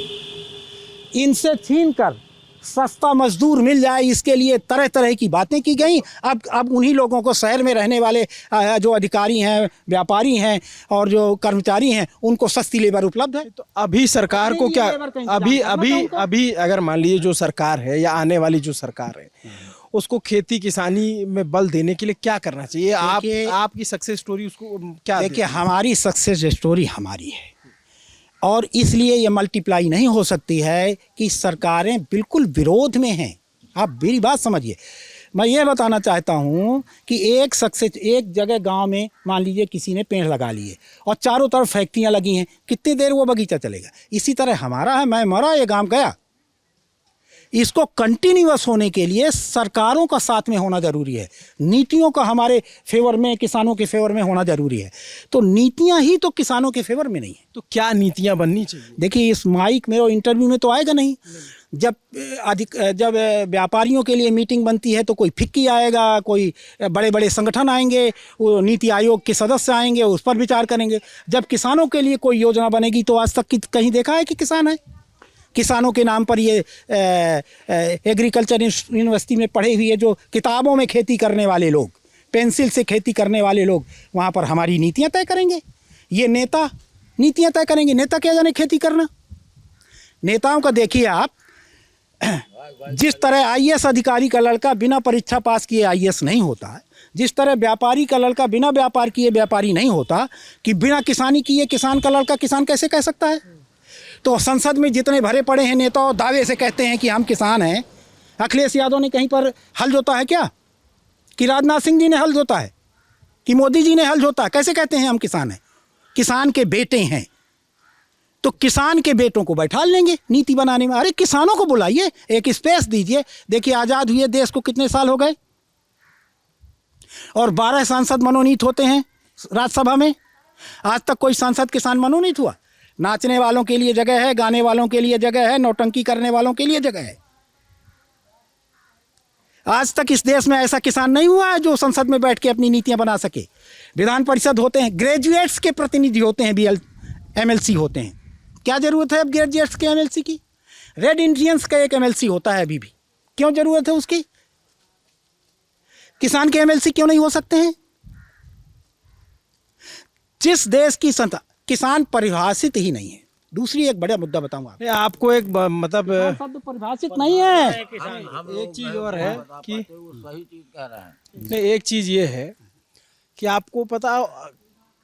इनसे छीन कर सस्ता मजदूर मिल जाए, इसके लिए तरह तरह की बातें की गई। अब उन्हीं लोगों को, शहर में रहने वाले जो अधिकारी हैं, व्यापारी हैं और जो कर्मचारी हैं, उनको सस्ती लेबर उपलब्ध है। तो अभी सरकार को क्या, अभी अगर मान लीजिए जो सरकार है या आने वाली जो सरकार है, उसको खेती किसानी में बल देने के लिए क्या करना चाहिए? आपकी सक्सेस स्टोरी उसको क्या? देखिए, हमारी सक्सेस स्टोरी हमारी है, और इसलिए ये मल्टीप्लाई नहीं हो सकती है कि सरकारें बिल्कुल विरोध में हैं। आप मेरी बात समझिए। मैं ये बताना चाहता हूँ कि एक जगह गांव में मान लीजिए किसी ने पेड़ लगा लिए और चारों तरफ फैक्ट्रियाँ लगी हैं, कितनी देर वो बगीचा चलेगा? इसी तरह हमारा है, मैं मरा ये काम गया। इसको कंटिन्यूअस होने के लिए सरकारों का साथ में होना ज़रूरी है, नीतियों का हमारे फेवर में, किसानों के फेवर में होना ज़रूरी है। तो नीतियां ही तो किसानों के फेवर में नहीं है। तो क्या नीतियां बननी चाहिए? देखिए, इस माइक में और इंटरव्यू में तो आएगा नहीं। जब व्यापारियों के लिए मीटिंग बनती है तो कोई फिक्की आएगा, कोई बड़े बड़े संगठन आएंगे, वो नीति आयोग के सदस्य आएंगे, उस पर विचार करेंगे। जब किसानों के लिए कोई योजना बनेगी तो आज तक कहीं देखा है कि किसान है? किसानों के नाम पर ये एग्रीकल्चर यूनिवर्सिटी में पढ़े हुए जो किताबों में खेती करने वाले लोग, पेंसिल से खेती करने वाले लोग, वहाँ पर हमारी नीतियाँ तय करेंगे। ये नेता नीतियाँ तय करेंगे। नेता क्या जाने खेती करना? नेताओं का देखिए आप, जिस तरह IAS अधिकारी का लड़का बिना परीक्षा पास किए IAS नहीं होता है, जिस तरह व्यापारी का लड़का बिना व्यापार किए व्यापारी नहीं होता, कि बिना किसानी किए किसान का लड़का किसान कैसे कह सकता है? तो संसद में जितने भरे पड़े हैं नेता, दावे से कहते हैं कि हम किसान हैं। अखिलेश यादव ने कहीं पर हल जोता है क्या? कि राजनाथ सिंह जी ने हल जोता है? कि मोदी जी ने हल जोता है? कैसे कहते हैं हम किसान हैं? किसान के बेटे हैं। तो किसान के बेटों को बैठा लेंगे नीति बनाने में। अरे किसानों को बुलाइए, एक स्पेस दीजिए। देखिए, आज़ाद हुए देश को कितने साल हो गए, और 12 सांसद मनोनीत होते हैं राज्यसभा में। आज तक कोई सांसद किसान मनोनीत हुआ? नाचने वालों के लिए जगह है, गाने वालों के लिए जगह है, नौटंकी करने वालों के लिए जगह है। आज तक इस देश में ऐसा किसान नहीं हुआ है जो संसद में बैठ के अपनी नीतियां बना सके। विधान परिषद होते हैं, ग्रेजुएट्स के प्रतिनिधि होते हैं, MLC होते हैं। क्या जरूरत है अब ग्रेजुएट्स के MLC की? रेड इंडियंस का एक MLC होता है अभी भी, क्यों जरूरत है उसकी? किसान के MLC क्यों नहीं हो सकते हैं? जिस देश की संता किसान परिभाषित ही नहीं है। दूसरी एक बड़ा मुद्दा बताऊंगा आपको, एक मतलब शब्द परिभाषित नहीं है। एक चीज और है कि सही चीज कह रहे हैं। नहीं, एक चीज ये है कि आपको पता,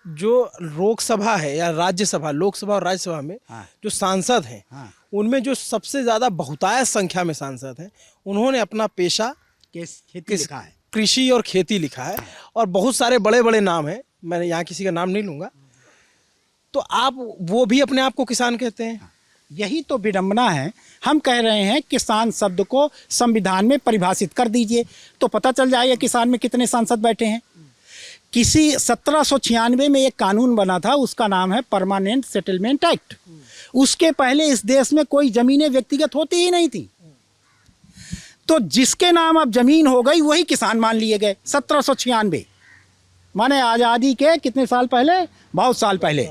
जो लोकसभा है या राज्यसभा, लोकसभा और राज्यसभा में जो सांसद हैं, उनमें जो सबसे ज्यादा बहुतायत संख्या में सांसद हैं, उन्होंने अपना पेशा खेती लिखा है, कृषि और खेती लिखा है। और बहुत सारे बड़े बड़े नाम हैं, मैं यहाँ किसी का नाम नहीं लूँगा, तो आप वो भी अपने आप को किसान कहते हैं। यही तो विडंबना है। हम कह रहे हैं किसान शब्द को संविधान में परिभाषित कर दीजिए, तो पता चल जाएगा किसान में कितने सांसद बैठे हैं। किसी 1796 में एक कानून बना था, उसका नाम है परमानेंट सेटलमेंट एक्ट। उसके पहले इस देश में कोई ज़मीनें व्यक्तिगत होती ही नहीं थी। तो जिसके नाम अब ज़मीन हो गई वही किसान मान लिए गए। 1796 माने आज़ादी के कितने साल पहले, बहुत साल पहले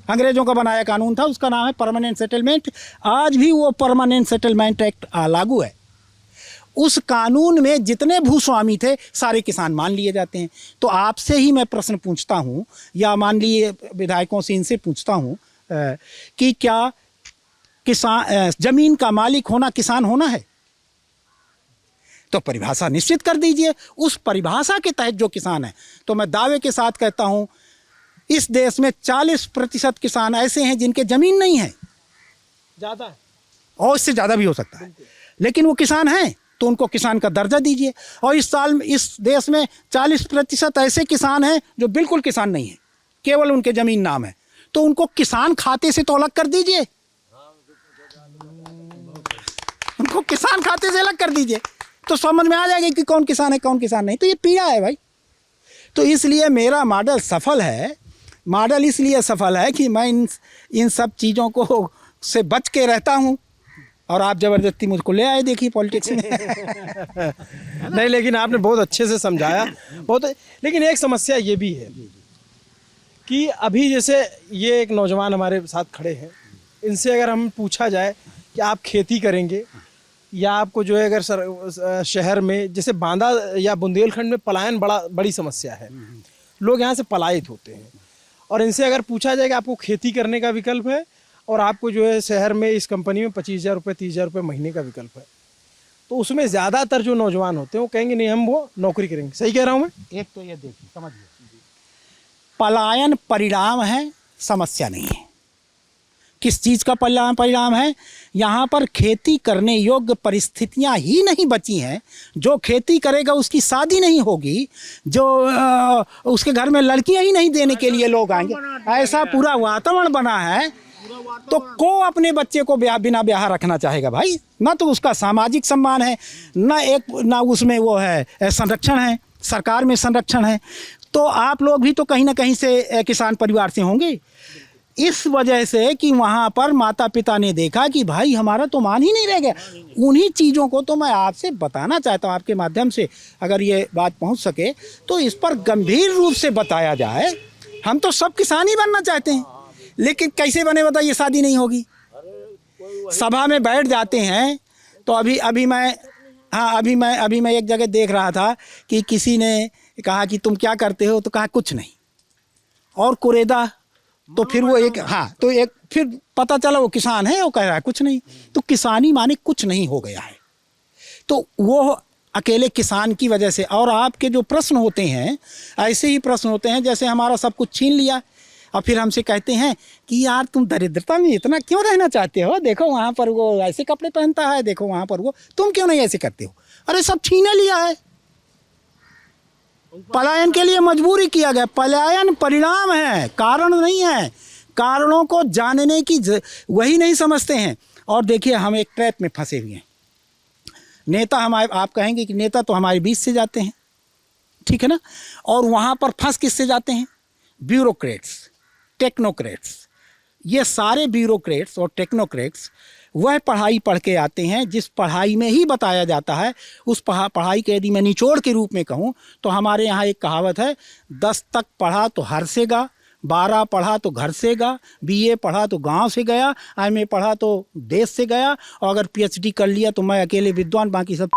अंग्रेजों का बनाया कानून था, उसका नाम है परमानेंट सेटलमेंट। आज भी वो परमानेंट सेटलमेंट एक्ट लागू है। उस कानून में जितने भूस्वामी थे सारे किसान मान लिए जाते हैं। तो आपसे ही मैं प्रश्न पूछता हूँ, या मान लिए विधायकों से इनसे पूछता हूँ कि क्या किसान जमीन का मालिक होना किसान होना है? तो परिभाषा निश्चित कर दीजिए। उस परिभाषा के तहत जो किसान है, तो मैं दावे के साथ कहता हूँ इस देश में 40% किसान ऐसे हैं जिनके जमीन नहीं है, ज़्यादा है और इससे ज़्यादा भी हो सकता है, लेकिन वो किसान हैं, तो उनको किसान का दर्जा दीजिए। और इस साल इस देश में 40% ऐसे किसान हैं जो बिल्कुल किसान नहीं है, केवल उनके ज़मीन नाम है, तो उनको किसान खाते से तो अलग कर दीजिए। उनको किसान खाते से अलग कर दीजिए, तो समझ में आ जाएगा कि कौन किसान है कौन किसान नहीं। तो ये पीड़ा है भाई। तो इसलिए मेरा मॉडल सफल है। मॉडल इसलिए सफल है कि मैं इन सब चीज़ों को से बच के रहता हूँ, और आप ज़बरदस्ती मुझको ले आए देखिए पॉलिटिक्स में। नहीं, लेकिन आपने बहुत अच्छे से समझाया, बहुत। लेकिन एक समस्या ये भी है कि अभी जैसे ये एक नौजवान हमारे साथ खड़े हैं, इनसे अगर हम पूछा जाए कि आप खेती करेंगे या आपको जो है अगर शहर में जैसे बांदा या बुंदेलखंड में पलायन बड़ी समस्या है, लोग यहाँ से पलायित होते हैं, और इनसे अगर पूछा जाए कि आपको खेती करने का विकल्प है और आपको जो है शहर में इस कंपनी में 25,000 रुपये 30,000 रुपये महीने का विकल्प है, तो उसमें ज़्यादातर जो नौजवान होते हैं वो कहेंगे नहीं हम वो नौकरी करेंगे। सही कह रहा हूँ मैं? एक तो ये देखिए, समझिए, पलायन परिणाम है, समस्या नहीं है। किस चीज़ का परिणाम है? यहाँ पर खेती करने योग्य परिस्थितियाँ ही नहीं बची हैं। जो खेती करेगा उसकी शादी नहीं होगी, जो उसके घर में लड़कियाँ ही नहीं देने के लिए लोग आएंगे, ऐसा पूरा वातावरण बना है। तो को अपने बच्चे को बिना ब्याह रखना चाहेगा भाई? ना तो उसका सामाजिक सम्मान है, ना उसमें वो है संरक्षण है, सरकार में संरक्षण है। तो आप लोग भी तो कहीं ना कहीं से किसान परिवार से होंगे, इस वजह से कि वहाँ पर माता पिता ने देखा कि भाई हमारा तो मान ही नहीं रह गया। उन्हीं चीज़ों को तो मैं आपसे बताना चाहता हूँ, आपके माध्यम से अगर ये बात पहुँच सके तो इस पर गंभीर रूप से बताया जाए। हम तो सब किसान ही बनना चाहते हैं, लेकिन कैसे बने बताइए? शादी नहीं होगी। सभा में बैठ जाते हैं तो अभी मैं एक जगह देख रहा था कि किसी ने कहा कि तुम क्या करते हो, तो कहा कुछ नहीं, और कुरेदा। तो फिर वो फिर पता चला वो किसान है, वो कह रहा है कुछ नहीं। तो किसानी माने कुछ नहीं हो गया है। तो वो अकेले किसान की वजह से, और आपके जो प्रश्न होते हैं ऐसे ही प्रश्न होते हैं जैसे हमारा सब कुछ छीन लिया, और फिर हमसे कहते हैं कि यार तुम दरिद्रता में इतना क्यों रहना चाहते हो? देखो वहाँ पर वो ऐसे कपड़े पहनता है, देखो वहाँ पर वो, तुम क्यों नहीं ऐसे करते हो? अरे सब छीने लिया है। पलायन के लिए मजबूरी किया गया। पलायन परिणाम है, कारण नहीं है। कारणों को जानने की वही नहीं समझते हैं। और देखिए हम एक ट्रैप में फंसे हुए हैं। नेता हमारे, आप कहेंगे कि नेता तो हमारे बीच से जाते हैं, ठीक है ना, और वहाँ पर फंस किससे जाते हैं? Bureaucrats, technocrats. ये सारे ब्यूरोक्रेट्स और टेक्नोक्रेट्स वह पढ़ाई पढ़ के आते हैं जिस पढ़ाई में ही बताया जाता है। उस पढ़ाई के यदि मैं निचोड़ के रूप में कहूँ तो हमारे यहाँ एक कहावत है, 10 तक पढ़ा तो हरसेगा, 12 पढ़ा तो घर से गा, BA पढ़ा तो गांव से गया, MA पढ़ा तो देश से गया, और अगर PhD कर लिया तो मैं अकेले विद्वान, बाकी सब।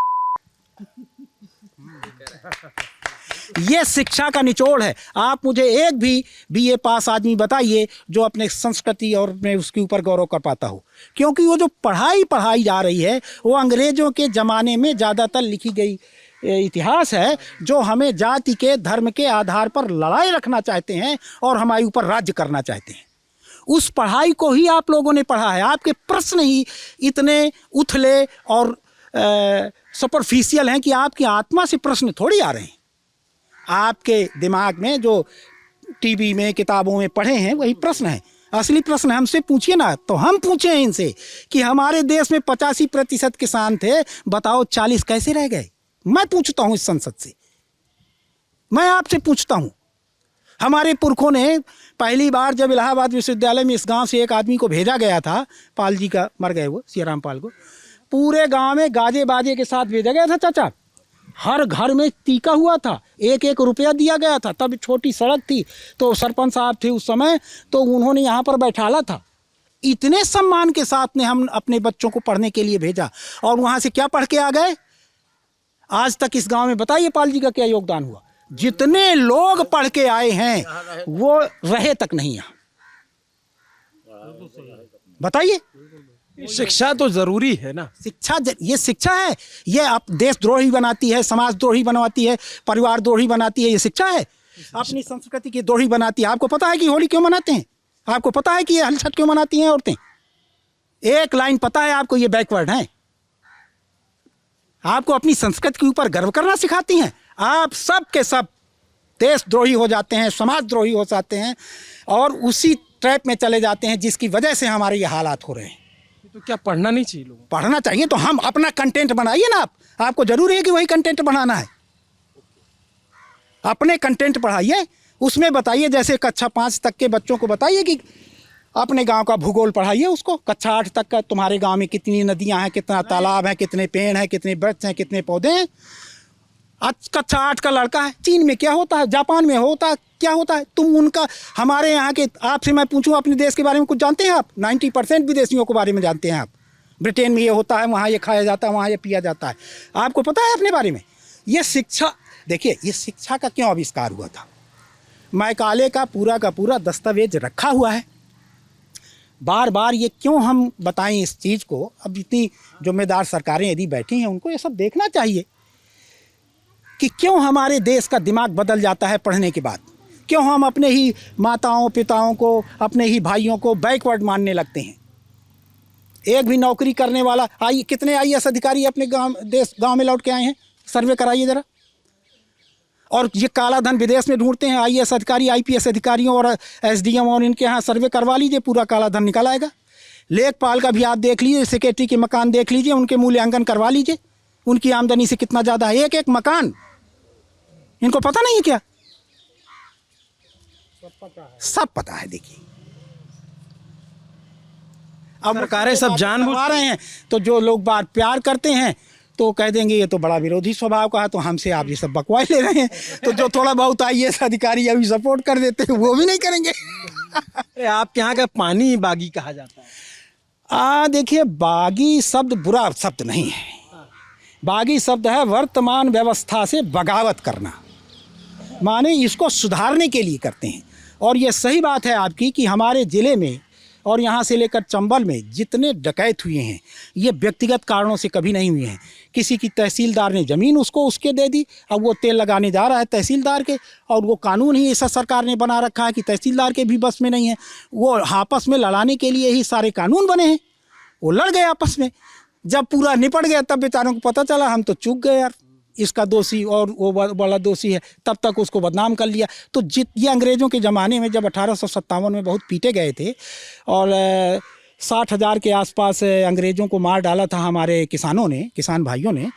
ये शिक्षा का निचोड़ है। आप मुझे एक भी BA पास आदमी बताइए जो अपने संस्कृति और अपने उसके ऊपर गौरव कर पाता हो, क्योंकि वो जो पढ़ाई जा रही है वो अंग्रेज़ों के ज़माने में ज़्यादातर लिखी गई इतिहास है, जो हमें जाति के धर्म के आधार पर लड़ाई रखना चाहते हैं और हमारे ऊपर राज्य करना चाहते हैं। उस पढ़ाई को ही आप लोगों ने पढ़ा है। आपके प्रश्न ही इतने उथले और सुपरफिशियल हैं कि आपकी आत्मा से प्रश्न थोड़ी आ रहे हैं। आपके दिमाग में जो टीवी में किताबों में पढ़े हैं वही प्रश्न है। असली प्रश्न हमसे पूछिए ना, तो हम पूछे हैं इनसे कि हमारे देश में 85% किसान थे, बताओ 40 कैसे रह गए। मैं पूछता हूँ इस संसद से, मैं आपसे पूछता हूँ। हमारे पुरखों ने पहली बार जब इलाहाबाद विश्वविद्यालय में इस गांव से एक आदमी को भेजा गया था, पाल जी का मर गए वो सियाराम पाल को, पूरे गांव में गाजे बाजे के साथ भेजा गया था चाचा। हर घर में टीका हुआ था, 1-1 रुपया दिया गया था। तब छोटी सड़क थी, तो सरपंच साहब थे उस समय, तो उन्होंने यहाँ पर बैठाला था। इतने सम्मान के साथ ने हम अपने बच्चों को पढ़ने के लिए भेजा, और वहाँ से क्या पढ़ के आ गए। आज तक इस गांव में बताइए पाल जी का क्या योगदान हुआ। जितने लोग पढ़ के आए हैं वो रहे तक नहीं यहाँ, बताइए। शिक्षा तो जरूरी है ना। शिक्षा, ये शिक्षा है, ये आप देशद्रोही बनाती है, समाजद्रोही बनाती है, परिवार द्रोही बनाती है, ये शिक्षा है। अपनी संस्कृति की द्रोही बनाती है। आपको पता है कि होली क्यों मनाते हैं? आपको पता है कि ये हलछट क्यों मनाती हैं औरतें? एक लाइन पता है आपको, ये बैकवर्ड हैं। आपको अपनी संस्कृति के ऊपर गर्व करना सिखाती हैं। आप सब के सब देशद्रोही हो जाते हैं, समाजद्रोही हो जाते हैं, और उसी ट्रैप में चले जाते हैं जिसकी वजह से हमारे ये हालात हो रहे हैं। तो क्या पढ़ना नहीं चाहिए लोगों? पढ़ना चाहिए, तो हम अपना कंटेंट बनाइए ना। आपको जरूरी है कि वही कंटेंट बनाना है। अपने कंटेंट पढ़ाइए, उसमें बताइए, जैसे कक्षा 5 तक के बच्चों को बताइए कि अपने गांव का भूगोल पढ़ाइए उसको। कक्षा 8 तक का तुम्हारे गांव में कितनी नदियां हैं, कितना तालाब है, कितने पेड़ हैं, कितने वृक्ष हैं, कितने पौधे हैं। आज कक्षा 8 का लड़का है, चीन में क्या होता है, जापान में होता है, क्या होता है, तुम उनका, हमारे यहाँ के, आपसे मैं पूछूं अपने देश के बारे में कुछ जानते हैं आप? 90% विदेशियों के बारे में जानते हैं आप। ब्रिटेन में ये होता है, वहाँ ये खाया जाता है, वहाँ ये पिया जाता है। आपको पता है अपने बारे में? ये शिक्षा, देखिए ये शिक्षा का क्यों आविष्कार हुआ था। मैकाले का पूरा दस्तावेज रखा हुआ है। बार बार ये क्यों हम बताएं इस चीज़ को? अब इतनी जिम्मेदार सरकारें यदि बैठी हैं, उनको ये सब देखना चाहिए कि क्यों हमारे देश का दिमाग बदल जाता है पढ़ने के बाद। क्यों हम अपने ही माताओं पिताओं को, अपने ही भाइयों को बैकवर्ड मानने लगते हैं। एक भी नौकरी करने वाला, कितने IAS अधिकारी अपने गांव में लौट के आए हैं? सर्वे कराइए ज़रा। और ये काला धन विदेश में ढूंढते हैं IAS अधिकारी, IPS अधिकारियों और SDM, और इनके यहाँ सर्वे करवा लीजिए, पूरा काला धन निकल आएगा। लेखपाल का भी आप देख लीजिए, सेक्रेटरी के मकान देख लीजिए, उनके मूल्यांकन करवा लीजिए, उनकी आमदनी से कितना ज़्यादा है एक मकान। इनको पता नहीं है क्या? सब पता है। देखिए अब सरकारें सब जानबूझ रहे हैं, तो जो लोग बात प्यार करते हैं तो कह देंगे ये तो बड़ा विरोधी स्वभाव का है, तो हमसे आप ये सब बकवास ले रहे हैं। तो जो थोड़ा बहुत IAS अधिकारी अभी सपोर्ट कर देते हैं, वो भी नहीं करेंगे। अरे आपके यहाँ का पानी बागी कहा जाता है। देखिए, बागी शब्द बुरा शब्द नहीं है। बागी शब्द है वर्तमान व्यवस्था से बगावत करना, माने इसको सुधारने के लिए करते हैं। और ये सही बात है आपकी कि हमारे ज़िले में और यहाँ से लेकर चंबल में जितने डकैत हुए हैं, ये व्यक्तिगत कारणों से कभी नहीं हुए हैं। किसी की तहसीलदार ने ज़मीन उसको उसके दे दी, अब वो तेल लगाने जा रहा है तहसीलदार के, और वो कानून ही ऐसा सरकार ने बना रखा है कि तहसीलदार के भी बस में नहीं है। वो आपस में लड़ाने के लिए ही सारे कानून बने हैं। वो लड़ गए आपस में, जब पूरा निपट गया तब बेचारों को पता चला हम तो चूक गए यार, इसका दोषी और वो बड़ा दोषी है, तब तक उसको बदनाम कर लिया। तो ये अंग्रेज़ों के ज़माने में जब 1857 में बहुत पीटे गए थे, और 60,000 के आसपास अंग्रेज़ों को मार डाला था हमारे किसान भाइयों ने,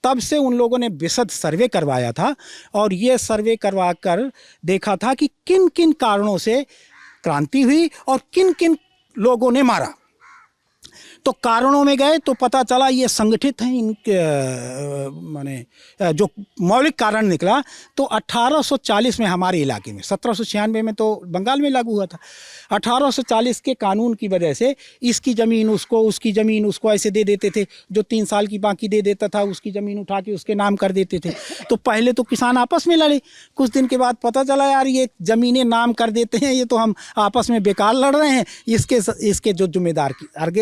तब से उन लोगों ने विशद सर्वे करवाया था। और ये सर्वे करवा कर देखा था कि किन किन कारणों से क्रांति हुई और किन किन लोगों ने मारा। तो कारणों में गए तो पता चला ये संगठित हैं। इनके माने जो मौलिक कारण निकला तो 1840 में हमारे इलाके में, 1796 में तो बंगाल में लागू हुआ था। 1840 के कानून की वजह से इसकी ज़मीन उसको, उसकी ज़मीन उसको ऐसे दे देते थे। जो 3 साल की बाकी दे देता था उसकी ज़मीन उठा के उसके नाम कर देते थे। तो पहले तो किसान आपस में लड़े, कुछ दिन के बाद पता चला यार ये ज़मीनें नाम कर देते हैं, ये तो हम आपस में बेकार लड़ रहे हैं। इसके जो जिम्मेदार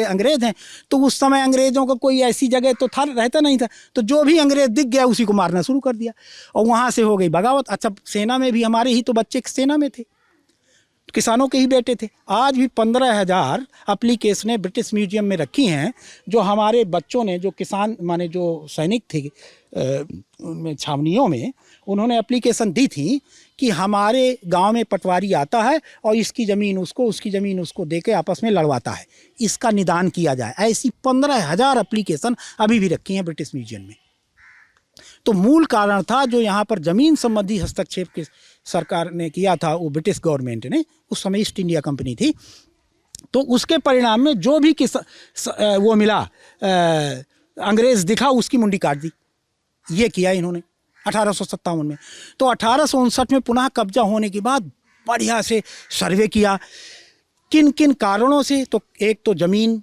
अंग्रेज़ हैं, तो उस समय अंग्रेज़ों को कोई ऐसी जगह तो रहता नहीं था, तो जो भी अंग्रेज़ दिख गया उसी को मारना शुरू कर दिया, और वहाँ से हो गई बगावत। अच्छा, सेना में भी हमारे ही तो बच्चे सेना में थे, किसानों के ही बेटे थे। आज भी 15,000 एप्लीकेशनें ब्रिटिश म्यूजियम में रखी हैं, जो हमारे बच्चों ने, जो किसान माने जो सैनिक थे उनमें छावनियों में, उन्होंने एप्लीकेशन दी थी कि हमारे गांव में पटवारी आता है और इसकी ज़मीन उसको, उसकी ज़मीन उसको दे के आपस में लड़वाता है, इसका निदान किया जाए। ऐसी 15,000 एप्लीकेशन अभी भी रखी हैं ब्रिटिश म्यूजियम में। तो मूल कारण था जो यहाँ पर ज़मीन संबंधी हस्तक्षेप के सरकार ने किया था, वो ब्रिटिश गवर्नमेंट ने, उस समय ईस्ट इंडिया कंपनी थी, तो उसके परिणाम में जो भी वो मिला अंग्रेज़ दिखा, उसकी मुंडी काट दी। ये किया इन्होंने 1857 में। तो 1859 में पुनः कब्जा होने के बाद बढ़िया से सर्वे किया, किन किन कारणों से। तो एक तो ज़मीन,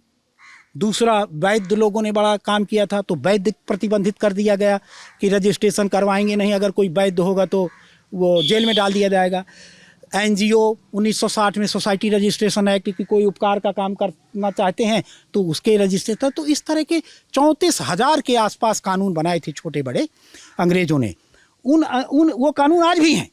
दूसरा वैध लोगों ने बड़ा काम किया था, तो वैध प्रतिबंधित कर दिया गया कि रजिस्ट्रेशन करवाएंगे नहीं, अगर कोई वैध होगा तो वो जेल में डाल दिया जाएगा। एनजीओ 1960 में सोसाइटी रजिस्ट्रेशन एक्ट की कोई उपकार का काम करना चाहते हैं तो उसके रजिस्ट्रेशन। तो इस तरह के 34,000 के आसपास कानून बनाए थे छोटे बड़े अंग्रेजों ने। वो कानून आज भी हैं,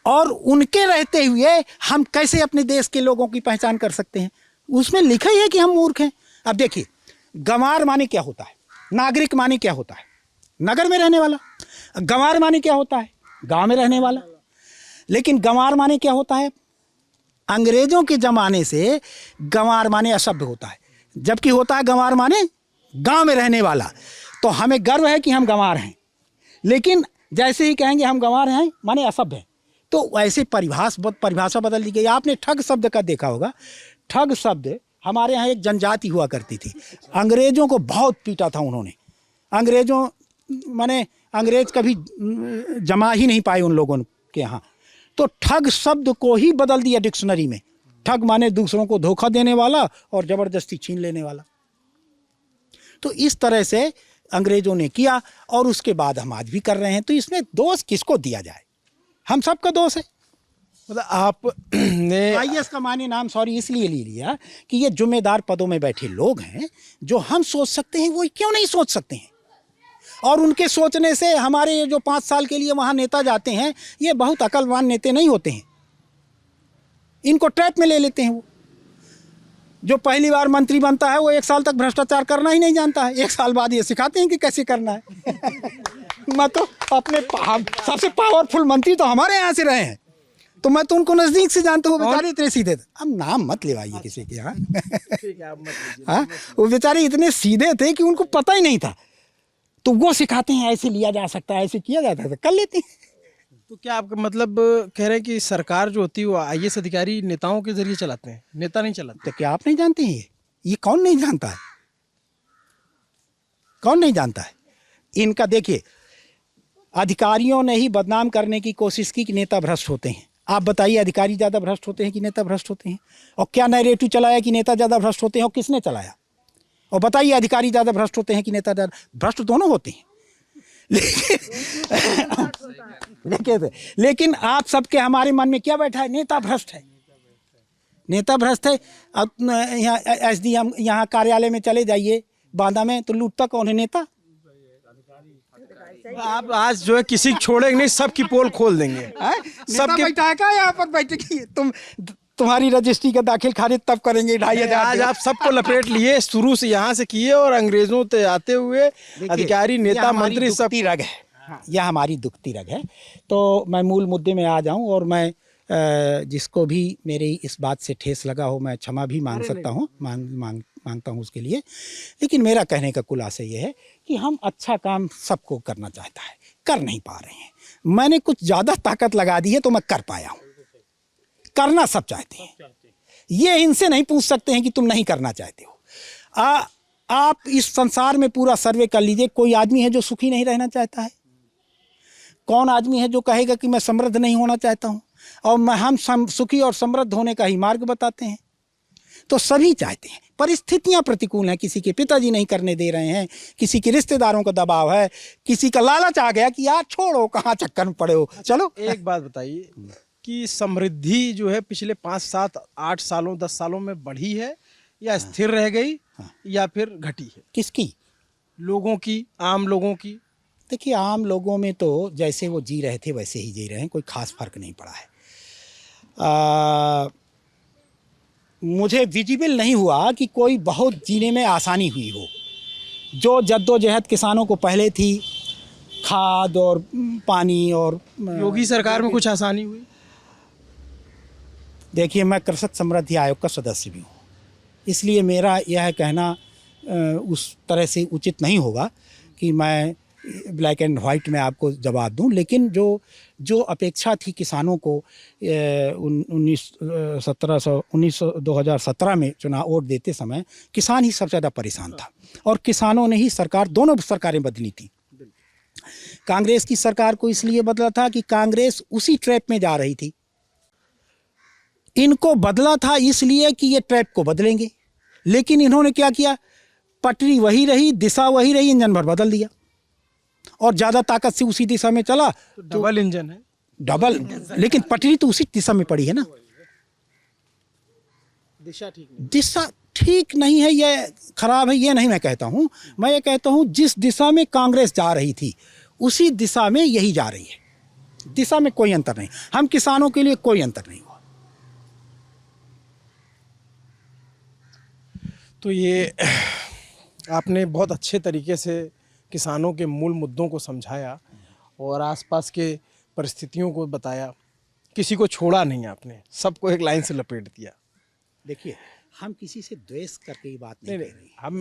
और उनके रहते हुए हम कैसे अपने देश के लोगों की पहचान कर सकते हैं? उसमें लिखा ही है कि हम मूर्ख हैं। अब देखिए, गंवार माने क्या होता है, नागरिक माने क्या होता है, नगर में रहने वाला। गंवार माने क्या होता है, गांव में रहने वाला। लेकिन गंवार माने क्या होता है, अंग्रेजों के ज़माने से गंवार माने असभ्य होता है, जबकि होता है गंवार माने गांव में रहने वाला। तो हमें गर्व है कि हम गंवार हैं, लेकिन जैसे ही कहेंगे हम गंवार हैं माने असभ्य हैं। तो ऐसे परिभाषा बदल दी गई। आपने ठग शब्द का देखा होगा। ठग शब्द हमारे यहाँ एक जनजाति हुआ करती थी, अंग्रेजों को बहुत पीटा था उन्होंने। अंग्रेजों माने अंग्रेज कभी जमा ही नहीं पाए उन लोगों के यहाँ। तो ठग शब्द को ही बदल दिया डिक्शनरी में। ठग माने दूसरों को धोखा देने वाला और ज़बरदस्ती छीन लेने वाला। तो इस तरह से अंग्रेजों ने किया, और उसके बाद हम आज भी कर रहे हैं। तो इसमें दोष किसको दिया जाए? हम सबका दोष है। मतलब आपने IAS का माने नाम सॉरी इसलिए ले लिया कि ये जिम्मेदार पदों में बैठे लोग हैं, जो हम सोच सकते हैं वो क्यों नहीं सोच सकते हैं। और उनके सोचने से हमारे ये जो 5 साल के लिए वहाँ नेता जाते हैं, ये बहुत अकलवान नेता नहीं होते हैं, इनको ट्रैप में ले लेते हैं। वो जो पहली बार मंत्री बनता है वो 1 साल तक भ्रष्टाचार करना ही नहीं जानता है, 1 साल बाद ये सिखाते हैं कि कैसे करना है। मैं तो अपने सबसे पावरफुल मंत्री तो हमारे यहाँ से रहे हैं, तो मैं तो उनको नज़दीक से जानता हूँ। बेचारे इतने सीधे थे, अब नाम मत लेवाइए किसी के यहाँ। हाँ, वो बेचारे इतने सीधे थे कि उनको पता ही नहीं था, तो वो सिखाते हैं ऐसे लिया जा सकता है, ऐसे किया जाता है, कर लेते हैं। तो क्या आपका मतलब कह रहे हैं कि सरकार जो होती है वो IAS अधिकारी नेताओं के जरिए चलाते हैं, नेता नहीं चलाते? तो क्या आप नहीं जानते हैं? ये कौन नहीं जानता है? कौन नहीं जानता है? इनका देखिए, अधिकारियों ने ही बदनाम करने की कोशिश की कि नेता भ्रष्ट होते हैं। आप बताइए, अधिकारी ज़्यादा भ्रष्ट होते हैं कि नेता भ्रष्ट होते हैं? और क्या नैरेटिव चलाया कि नेता ज़्यादा भ्रष्ट होते हैं, और किसने चलाया? और बताइए, अधिकारी ज़्यादा भ्रष्ट होते हैं कि नेता ज़्यादा भ्रष्ट? दोनों होते हैं। लेकिन आप सबके हमारे मन में क्या बैठा है? नेता भ्रष्ट है, नेता भ्रष्ट है। अब यहाँ SDM यहाँ कार्यालय में चले जाइए बांदा में, तो लूटता कौन है? नेता। आप आज जो है किसी छोड़ेंगे नहीं, सबकी पोल खोल देंगे। सबके बैठा है क्या यहाँ पर बैठे की तुम्हारी रजिस्ट्री का दाखिल खारिज तब करेंगे 2,500। आज आप सबको लपेट लिए, शुरू से यहाँ से किए और अंग्रेजों से आते हुए अधिकारी, नेता, मंत्री सब रग है। यह हमारी दुखती रग है। तो मैं मूल मुद्दे में आ जाऊं, और मैं जिसको भी मेरी इस बात से ठेस लगा हो, मैं क्षमा भी मांग सकता हूं, मांगता हूं उसके लिए। लेकिन मेरा कहने का खुलासा ये है कि हम अच्छा काम सबको करना चाहता है, कर नहीं पा रहे हैं। मैंने कुछ ज़्यादा ताकत लगा दी है तो मैं कर पाया हूँ। करना सब चाहते हैं, ये इनसे नहीं पूछ सकते हैं कि तुम नहीं करना चाहते हो। आप इस संसार में पूरा सर्वे कर लीजिए, कोई आदमी है जो सुखी नहीं रहना चाहता है? कौन आदमी है जो कहेगा कि मैं समृद्ध नहीं होना चाहता हूँ? और हम सुखी और समृद्ध होने का ही मार्ग बताते हैं। तो सभी चाहते हैं, परिस्थितियां प्रतिकूल हैं। किसी के पिताजी नहीं करने दे रहे हैं, किसी के रिश्तेदारों का दबाव है, किसी का लालच आ गया कि यार छोड़ो, कहाँ चक्कर में पड़े हो, चलो। एक बात बताइए कि समृद्धि जो है पिछले 5, 7, 8 सालों 10 सालों में बढ़ी है या स्थिर रह गई या फिर घटी है? किसकी? लोगों की, आम लोगों की। देखिए, आम लोगों में तो जैसे वो जी रहे थे वैसे ही जी रहे हैं, कोई खास फर्क नहीं पड़ा है। मुझे विजिबल नहीं हुआ कि कोई बहुत जीने में आसानी हुई हो। जो जद्दोजहद किसानों को पहले थी, खाद और पानी और योगी सरकार में कुछ आसानी हुई? देखिए, मैं कृषक समृद्धि आयोग का सदस्य भी हूँ, इसलिए मेरा यह कहना उस तरह से उचित नहीं होगा कि मैं ब्लैक एंड वाइट में आपको जवाब दूं। लेकिन जो अपेक्षा थी किसानों को 2017 में चुनाव वोट देते समय, किसान ही सबसे ज़्यादा परेशान था और किसानों ने ही दोनों सरकारें बदली थी। कांग्रेस की सरकार को इसलिए बदला था कि कांग्रेस उसी ट्रैप में जा रही थी। इनको बदला था इसलिए कि ये ट्रैप को बदलेंगे, लेकिन इन्होंने क्या किया, पटरी वही रही, दिशा वही रही, इंजन भर बदल दिया और ज़्यादा ताकत से उसी दिशा में चला। तो डबल इंजन है, डबल, लेकिन पटरी तो उसी दिशा में पड़ी है ना। दिशा ठीक नहीं है, ये खराब है, ये नहीं मैं कहता हूँ। मैं ये कहता हूँ जिस दिशा में कांग्रेस जा रही थी उसी दिशा में यही जा रही है, दिशा में कोई अंतर नहीं। हम किसानों के लिए कोई अंतर नहीं हुआ। तो ये आपने बहुत अच्छे तरीके से किसानों के मूल मुद्दों को समझाया और आसपास के परिस्थितियों को बताया, किसी को छोड़ा नहीं आपने, सबको एक लाइन से लपेट दिया। देखिए, हम किसी से द्वेष करके ही बात नहीं कर रहे।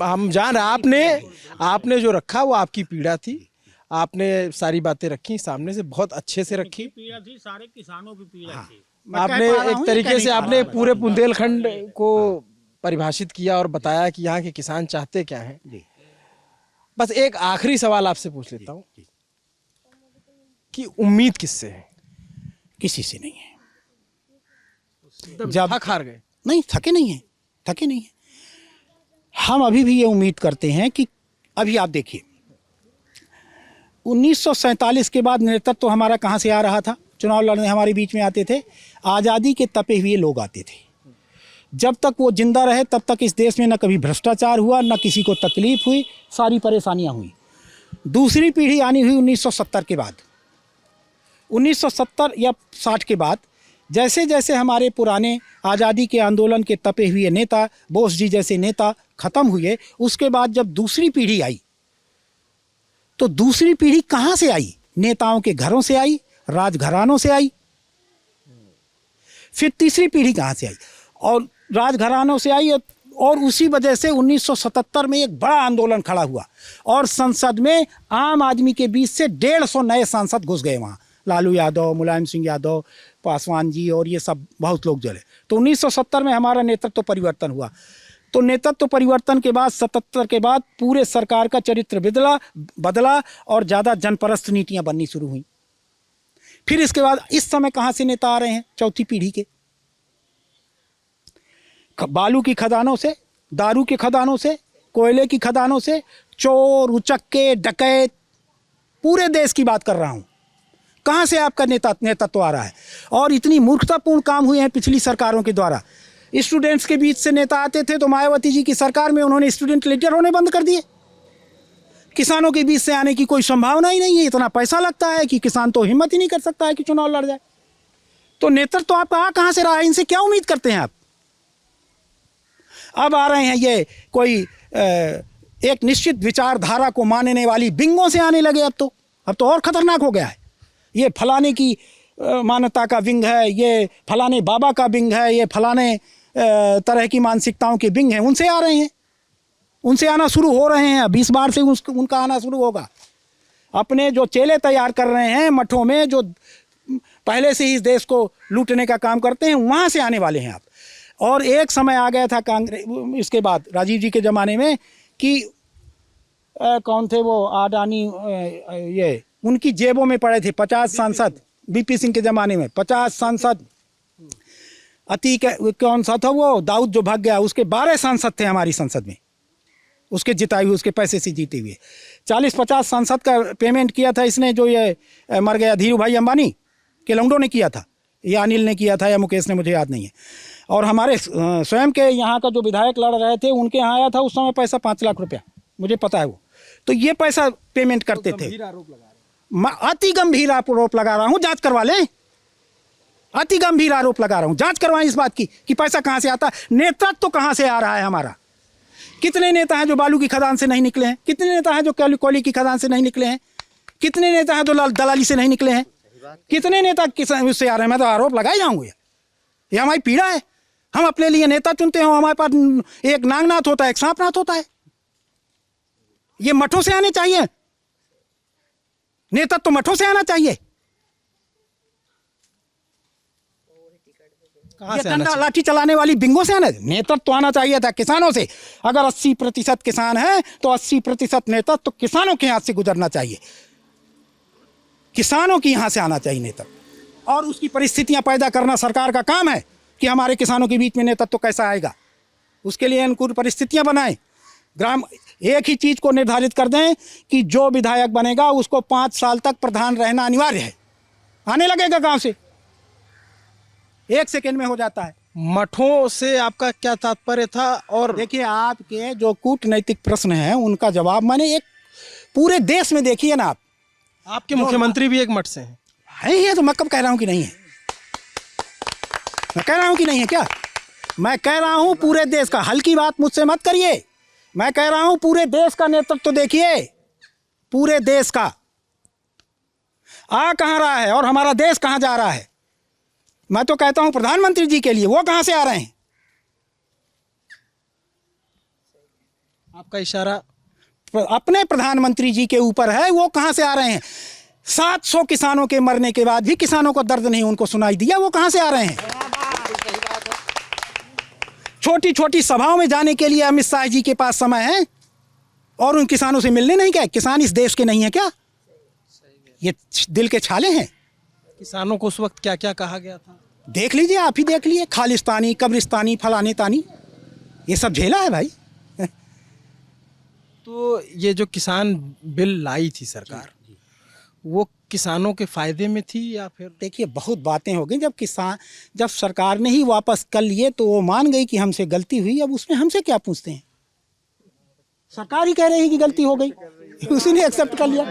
हम जान रहे, आपने जो रखा वो आपकी पीड़ा थी, आपने सारी बातें रखी सामने से, बहुत अच्छे से रखी। पीड़ा थी, सारे किसानों की पीड़ा थी। आपने एक तरीके से आपने पूरे बुंदेलखंड को परिभाषित किया और बताया कि यहाँ के किसान चाहते क्या हैं। बस एक आखिरी सवाल आपसे पूछ लेता हूँ कि उम्मीद किससे है? किसी से नहीं है। जब हार गए? नहीं, थके नहीं है, थके नहीं है। हम अभी भी ये उम्मीद करते हैं कि अभी आप देखिए, 1947 के बाद नेतृत्व तो हमारा कहाँ से आ रहा था? चुनाव लड़ने हमारे बीच में आते थे, आज़ादी के तपे हुए लोग आते थे। जब तक वो जिंदा रहे तब तक इस देश में न कभी भ्रष्टाचार हुआ, न किसी को तकलीफ हुई, सारी परेशानियां हुई। दूसरी पीढ़ी आनी हुई 1970 के बाद, 1970 या 60 के बाद, जैसे जैसे हमारे पुराने आज़ादी के आंदोलन के तपे हुए नेता, बोस जी जैसे नेता ख़त्म हुए, उसके बाद जब दूसरी पीढ़ी आई, तो दूसरी पीढ़ी कहाँ से आई? नेताओं के घरों से आई, राजघरानों से आई। फिर तीसरी पीढ़ी कहाँ से आई? और राजघरानों से आई। और उसी वजह से 1977 में एक बड़ा आंदोलन खड़ा हुआ और संसद में आम आदमी के बीच से 150 नए सांसद घुस गए वहाँ। लालू यादव, मुलायम सिंह यादव, पासवान जी और ये सब बहुत लोग जले। तो 1970 में हमारा नेतृत्व परिवर्तन हुआ। तो नेतृत्व परिवर्तन के बाद 77 के बाद पूरे सरकार का चरित्र बदला और ज़्यादा जनपरस्त नीतियाँ बननी शुरू हुई। फिर इसके बाद इस समय कहाँ से नेता आ रहे हैं? चौथी पीढ़ी के, बालू की खदानों से, दारू की खदानों से, कोयले की खदानों से, चोर, उचक्के, डकैत, पूरे देश की बात कर रहा हूँ। कहाँ से आपका नेतृत्व आ रहा है? और इतनी मूर्खतापूर्ण काम हुए हैं पिछली सरकारों के द्वारा। स्टूडेंट्स के बीच से नेता आते थे तो मायावती जी की सरकार में उन्होंने स्टूडेंट लीडर होने बंद कर दिए। किसानों के बीच से आने की कोई संभावना ही नहीं है। इतना पैसा लगता है कि किसान तो हिम्मत ही नहीं कर सकता है कि चुनाव लड़ जाए। तो नेतृत्व तो आपका कहाँ से रहा है? इनसे क्या उम्मीद करते हैं आप? अब आ रहे हैं ये कोई एक निश्चित विचारधारा को मानने वाली बिंगों से आने लगे। अब तो और खतरनाक हो गया है। ये फलाने की मान्यता का विंग है, ये फलाने बाबा का विंग है, ये फलाने तरह की मानसिकताओं के विंग हैं, उनसे आ रहे हैं, उनसे आना शुरू हो रहे हैं। 20 बार से उनका आना शुरू होगा। अपने जो चेले तैयार कर रहे हैं मठों में, जो पहले से ही इस देश को लूटने का काम करते हैं, वहाँ से आने वाले हैं आप। और एक समय आ गया था कांग्रेस, इसके बाद राजीव जी के ज़माने में, कि कौन थे वो, अडानी, ये उनकी जेबों में पड़े थे 50 सांसद। बीपी सिंह के ज़माने में 50 सांसद। अतीक कौन सा था वो, दाऊद जो भाग गया, उसके 12 सांसद थे हमारी संसद में, उसके जिताए हुए, उसके पैसे से जीते हुए। 40-50 सांसद का पेमेंट किया था इसने, जो ये मर गया धीरू भाई अंबानी के लौंडों ने किया था, या अनिल ने किया था या मुकेश ने, मुझे याद नहीं है। और हमारे स्वयं के यहाँ का जो विधायक लड़ रहे थे, उनके यहाँ आया था उस समय पैसा 5 लाख रुपया, मुझे पता है वो। तो ये पैसा पेमेंट करते थे। अति गंभीर आरोप लगा रहा हूँ, जांच करवा लें। अति गंभीर आरोप लगा रहा हूं। जांच करवाएं इस बात की कि पैसा कहां से आता है, नेतृत्व तो कहां से आ रहा है हमारा। कितने नेता हैं जो बालू की खदान से नहीं निकले हैं, कितने नेता हैं जो कोयले की खदान से नहीं निकले हैं, कितने नेता हैं जो दलाली से नहीं निकले हैं, कितने नेता उससे आ रहे हैं। मैं तो आरोप लगाए जाऊंगा, ये हमारी पीड़ा है। हम अपने लिए नेता चुनते हैं, हमारे पास एक नागनाथ होता है, एक सांपनाथ होता है। ये मठों से आने चाहिए, नेता तो मठों से आना चाहिए। ये डंडा लाठी चलाने वाली बिंगों से आना, नेतृत्व तो आना चाहिए था किसानों से। अगर 80% किसान हैं तो 80% नेतृत्व तो किसानों के हाथ से गुजरना चाहिए, किसानों की यहाँ से आना चाहिए नेतृत्व। और उसकी परिस्थितियां पैदा करना सरकार का काम है कि हमारे किसानों के बीच में नेतृत्व तो कैसा आएगा, उसके लिए अनुकूल परिस्थितियां बनाएं। एक ही चीज को निर्धारित कर दें कि जो विधायक बनेगा उसको 5 साल तक प्रधान रहना अनिवार्य है। आने लगेगा गांव से, 1 सेकेंड में हो जाता है। मठों से आपका क्या तात्पर्य था? और देखिए, आपके जो कूटनैतिक प्रश्न हैं उनका जवाब मैंने एक पूरे देश में देखिए ना, आपके मुख्यमंत्री भी एक मठ से हैं। है ही है, तो मैं कब कह रहा हूं कि नहीं है? मैं कह रहा हूं कि नहीं है क्या? मैं कह रहा हूं पूरे देश का, हल्की बात मुझसे मत करिए। मैं कह रहा हूं पूरे देश का नेतृत्व तो देखिए, पूरे देश का आ कहां रहा है और हमारा देश कहां जा रहा है। मैं तो कहता हूं प्रधानमंत्री जी के लिए, वो कहां से आ रहे हैं? आपका इशारा अपने प्रधानमंत्री जी के ऊपर है, वो कहां से आ रहे हैं? 700 किसानों के मरने के बाद भी किसानों को दर्द नहीं उनको सुनाई दिया, वो कहां से आ रहे हैं? छोटी छोटी सभाओं में जाने के लिए अमित शाह जी के पास समय है और उन किसानों से मिलने नहीं गए। किसान इस देश के नहीं है क्या? ये दिल के छाले हैं। किसानों को उस वक्त क्या क्या कहा गया था देख लीजिए, आप ही देख लीजिए, खालिस्तानी, कब्रिस्तानी, फलाने तानी, ये सब झेला है भाई। तो ये जो किसान बिल लाई थी सरकार, वो किसानों के फायदे में थी या फिर? देखिए, बहुत बातें हो गई। जब सरकार ने ही वापस कर लिए तो वो मान गई कि हमसे गलती हुई। अब उसमें हमसे क्या पूछते हैं? सरकार ही कह रही है कि गलती हो गई, उसी ने एक्सेप्ट कर लिया।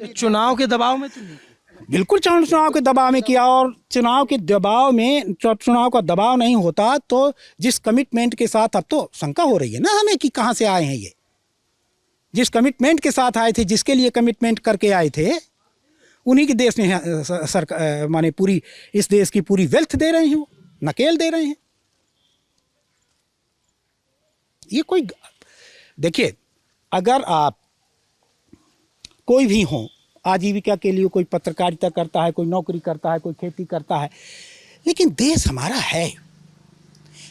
चुनाव के दबाव में तो नहीं? बिल्कुल चुनाव के दबाव में किया। और चुनाव के दबाव में, चुनाव का दबाव नहीं होता तो जिस कमिटमेंट के साथ, अब तो शंका हो रही है ना हमें कि कहाँ से आए हैं ये, जिस कमिटमेंट के साथ आए थे, जिसके लिए कमिटमेंट करके आए थे, उन्हीं के देश में सरकार माने पूरी इस देश की पूरी वेल्थ दे रहे हैं, वो नकेल दे रहे हैं। ये कोई, देखिए, अगर आप कोई भी हो, आजीविका के लिए कोई पत्रकारिता करता है, कोई नौकरी करता है, कोई खेती करता है, लेकिन देश हमारा है।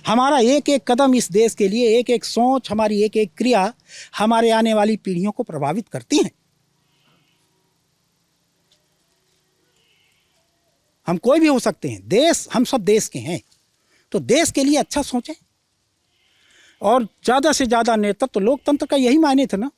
हमारा एक एक कदम इस देश के लिए, एक एक सोच, हमारी एक एक क्रिया हमारे आने वाली पीढ़ियों को प्रभावित करती हैं। हम कोई भी हो सकते हैं, देश, हम सब देश के हैं, तो देश के लिए अच्छा सोचें। और ज़्यादा से ज़्यादा नेतृत्व, तो लोकतंत्र का यही मायने थे ना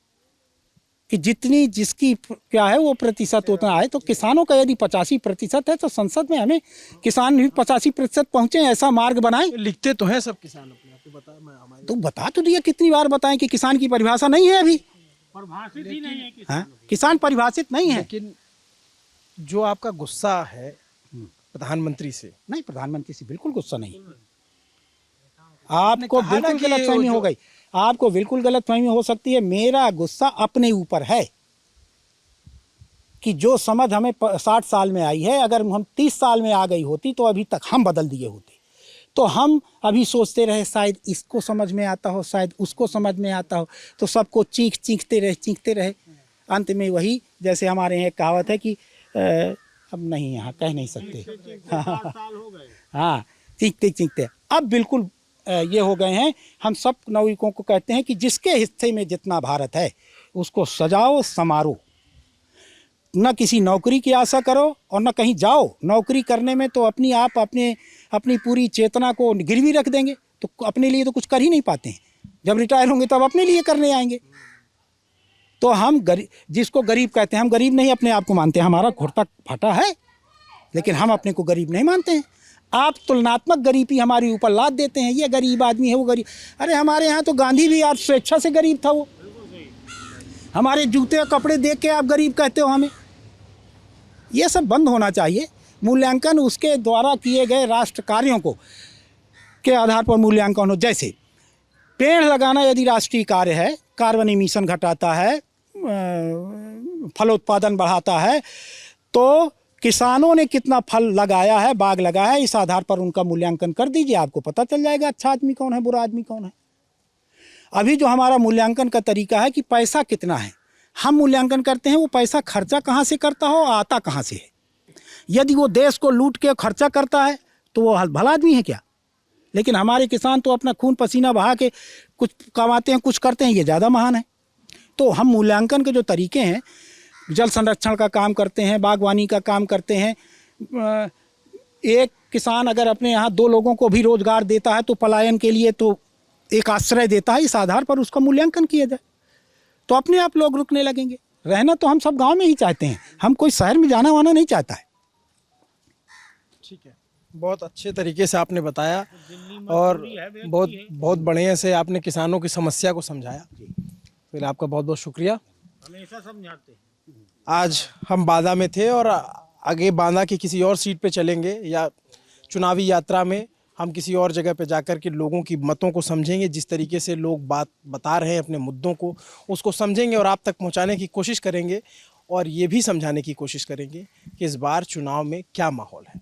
कि जितनी जिसकी क्या है वो प्रतिशत उतना है। तो किसानों का यदि 85% है तो संसद में हमें किसान भी 85% पहुँचे, ऐसा मार्ग बनाएं। लिखते तो हैं सब किसान अपने आप को, तो बता तो दिया, कितनी बार बताएं कि किसान की परिभाषा नहीं है, अभी परिभाषित ही नहीं है। हाँ, किसान परिभाषित नहीं है। लेकिन जो आपका गुस्सा है प्रधानमंत्री से, नहीं, प्रधानमंत्री से बिल्कुल गुस्सा नहीं। आपको बिल्कुल गलतफहमी हो गई, आपको बिल्कुल गलतफहमी हो सकती है। मेरा गुस्सा अपने ऊपर है कि जो समझ हमें 60 साल में आई है, अगर हम 30 साल में आ गई होती तो अभी तक हम बदल दिए होते। तो हम अभी सोचते रहे शायद इसको समझ में आता हो, शायद उसको समझ में आता हो, तो सबको चीखते रहे। अंत में वही, जैसे हमारे यहाँ एक कहावत है कि अब नहीं, यहाँ कह नहीं सकते। हाँ, चीखते अब बिल्कुल ये हो गए हैं। हम सब नागरिकों को कहते हैं कि जिसके हिस्से में जितना भारत है उसको सजाओ, समारो। न किसी नौकरी की आशा करो और न कहीं जाओ। नौकरी करने में तो अपनी पूरी चेतना को गिरवी रख देंगे तो अपने लिए तो कुछ कर ही नहीं पाते हैं। जब रिटायर होंगे तब अपने लिए करने आएंगे। तो हम जिसको गरीब कहते हैं, हम गरीब नहीं अपने आप को मानते हैं। हमारा घुटना फटा है लेकिन हम अपने को गरीब नहीं मानते हैं। आप तुलनात्मक गरीबी हमारे ऊपर लाद देते हैं, ये गरीब आदमी है, वो गरीब। अरे हमारे यहाँ तो गांधी भी आज स्वेच्छा से गरीब था। वो हमारे जूते और कपड़े देख के आप गरीब कहते हो हमें। ये सब बंद होना चाहिए। मूल्यांकन उसके द्वारा किए गए राष्ट्र कार्यों को के आधार पर मूल्यांकन हो। जैसे पेड़ लगाना यदि राष्ट्रीय कार्य है, कार्बन एमिशन घटाता है, फलोत्पादन बढ़ाता है, तो किसानों ने कितना फल लगाया है, बाग लगाया है, इस आधार पर उनका मूल्यांकन कर दीजिए, आपको पता चल जाएगा अच्छा आदमी कौन है, बुरा आदमी कौन है। अभी जो हमारा मूल्यांकन का तरीका है कि पैसा कितना है, हम मूल्यांकन करते हैं वो पैसा खर्चा कहाँ से करता हो, आता कहाँ से है। यदि वो देश को लूट के खर्चा करता है तो वो भला आदमी है क्या? लेकिन हमारे किसान तो अपना खून पसीना बहा के कुछ कमाते हैं, कुछ करते हैं, ये ज़्यादा महान है। तो हम मूल्यांकन के जो तरीके हैं, जल संरक्षण का काम करते हैं, बागवानी का काम करते हैं। एक किसान अगर अपने यहाँ 2 लोगों को भी रोजगार देता है तो पलायन के लिए तो एक आश्रय देता है, इस आधार पर उसका मूल्यांकन किया जाए तो अपने आप लोग रुकने लगेंगे। रहना तो हम सब गांव में ही चाहते हैं, हम कोई शहर में जाना वाना नहीं चाहता है। ठीक है, बहुत अच्छे तरीके से आपने बताया और बहुत बढ़िया से आपने किसानों की समस्या को समझाया। फिर आपका बहुत बहुत शुक्रिया। हमेशा समझाते हैं। आज हम बांदा में थे और आगे बांदा की किसी और सीट पे चलेंगे या चुनावी यात्रा में हम किसी और जगह पे जाकर के लोगों की मतों को समझेंगे। जिस तरीके से लोग बात बता रहे हैं अपने मुद्दों को, उसको समझेंगे और आप तक पहुंचाने की कोशिश करेंगे और ये भी समझाने की कोशिश करेंगे कि इस बार चुनाव में क्या माहौल है।